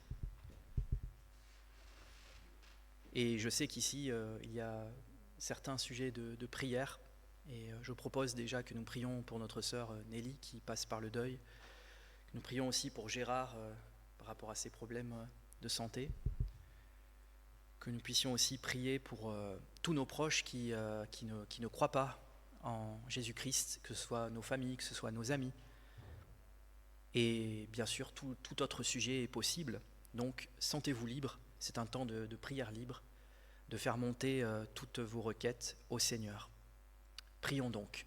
Et je sais qu'ici, il y a certains sujets de prière. Et je propose déjà que nous prions pour notre sœur Nelly qui passe par le deuil. Que nous prions aussi pour Gérard par rapport à ses problèmes de santé. Que nous puissions aussi prier pour tous nos proches qui ne croient pas en Jésus-Christ, que ce soit nos familles, que ce soit nos amis. Et bien sûr, tout autre sujet est possible. Donc, sentez-vous libre. C'est un temps de prière libre, de faire monter toutes vos requêtes au Seigneur. Prions donc.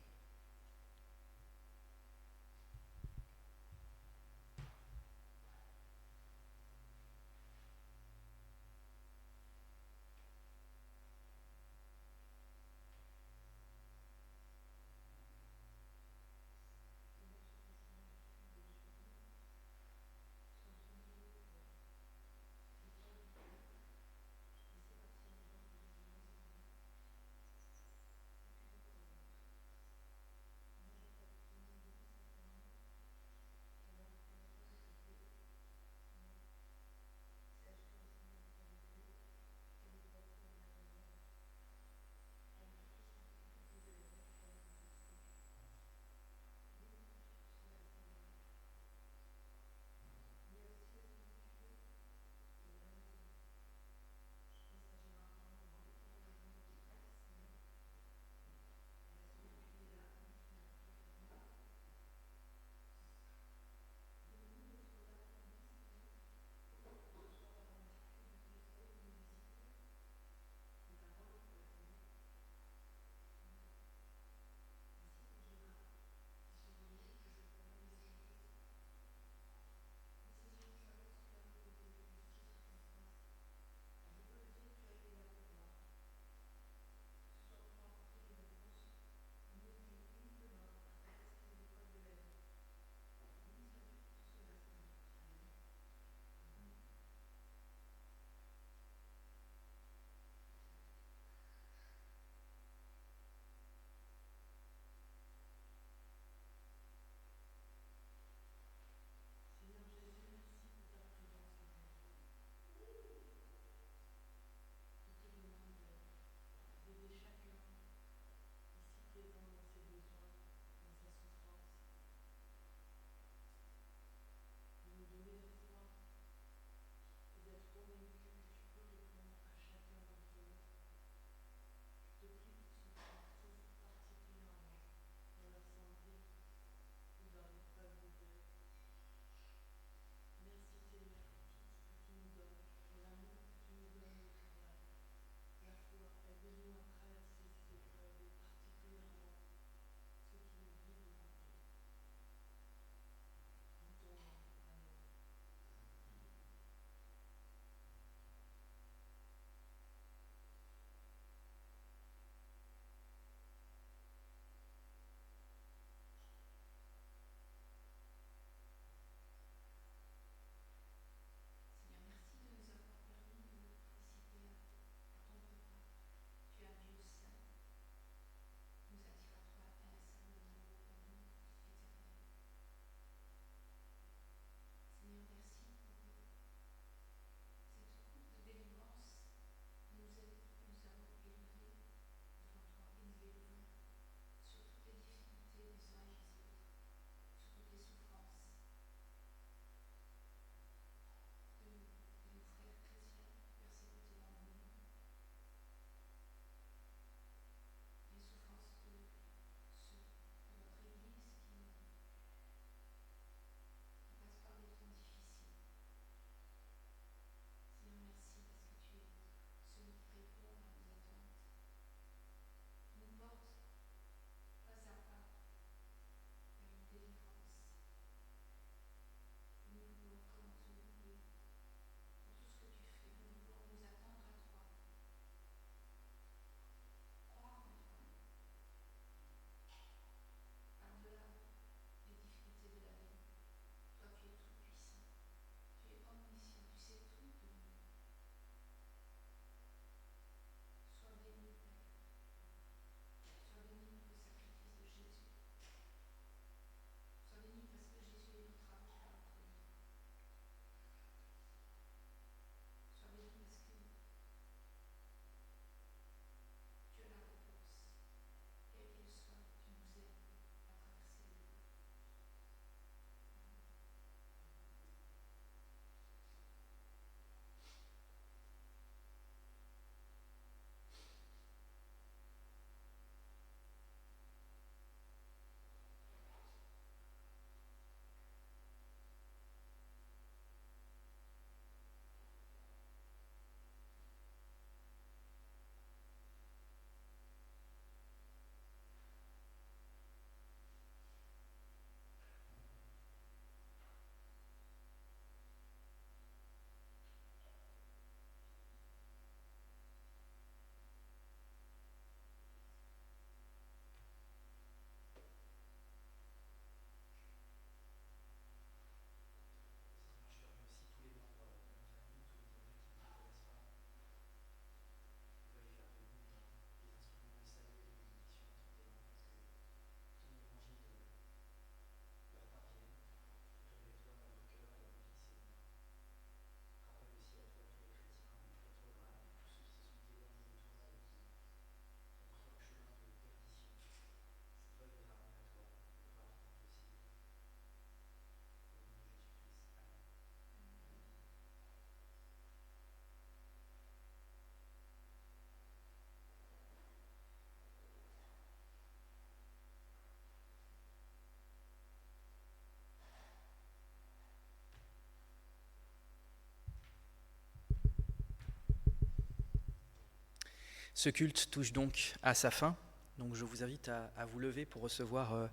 Ce culte touche donc à sa fin. Donc je vous invite à vous lever pour recevoir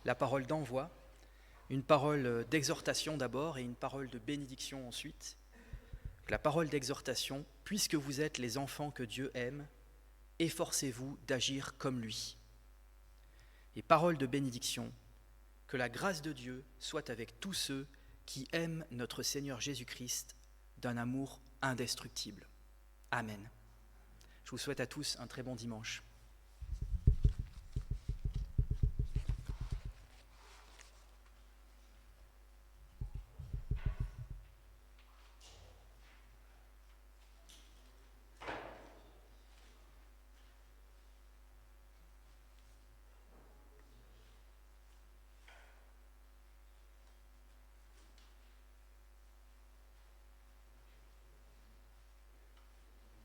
la parole d'envoi, une parole d'exhortation d'abord et une parole de bénédiction ensuite. La parole d'exhortation, puisque vous êtes les enfants que Dieu aime, efforcez-vous d'agir comme lui. Et parole de bénédiction, que la grâce de Dieu soit avec tous ceux qui aiment notre Seigneur Jésus-Christ d'un amour indestructible. Amen. Je vous souhaite à tous un très bon dimanche.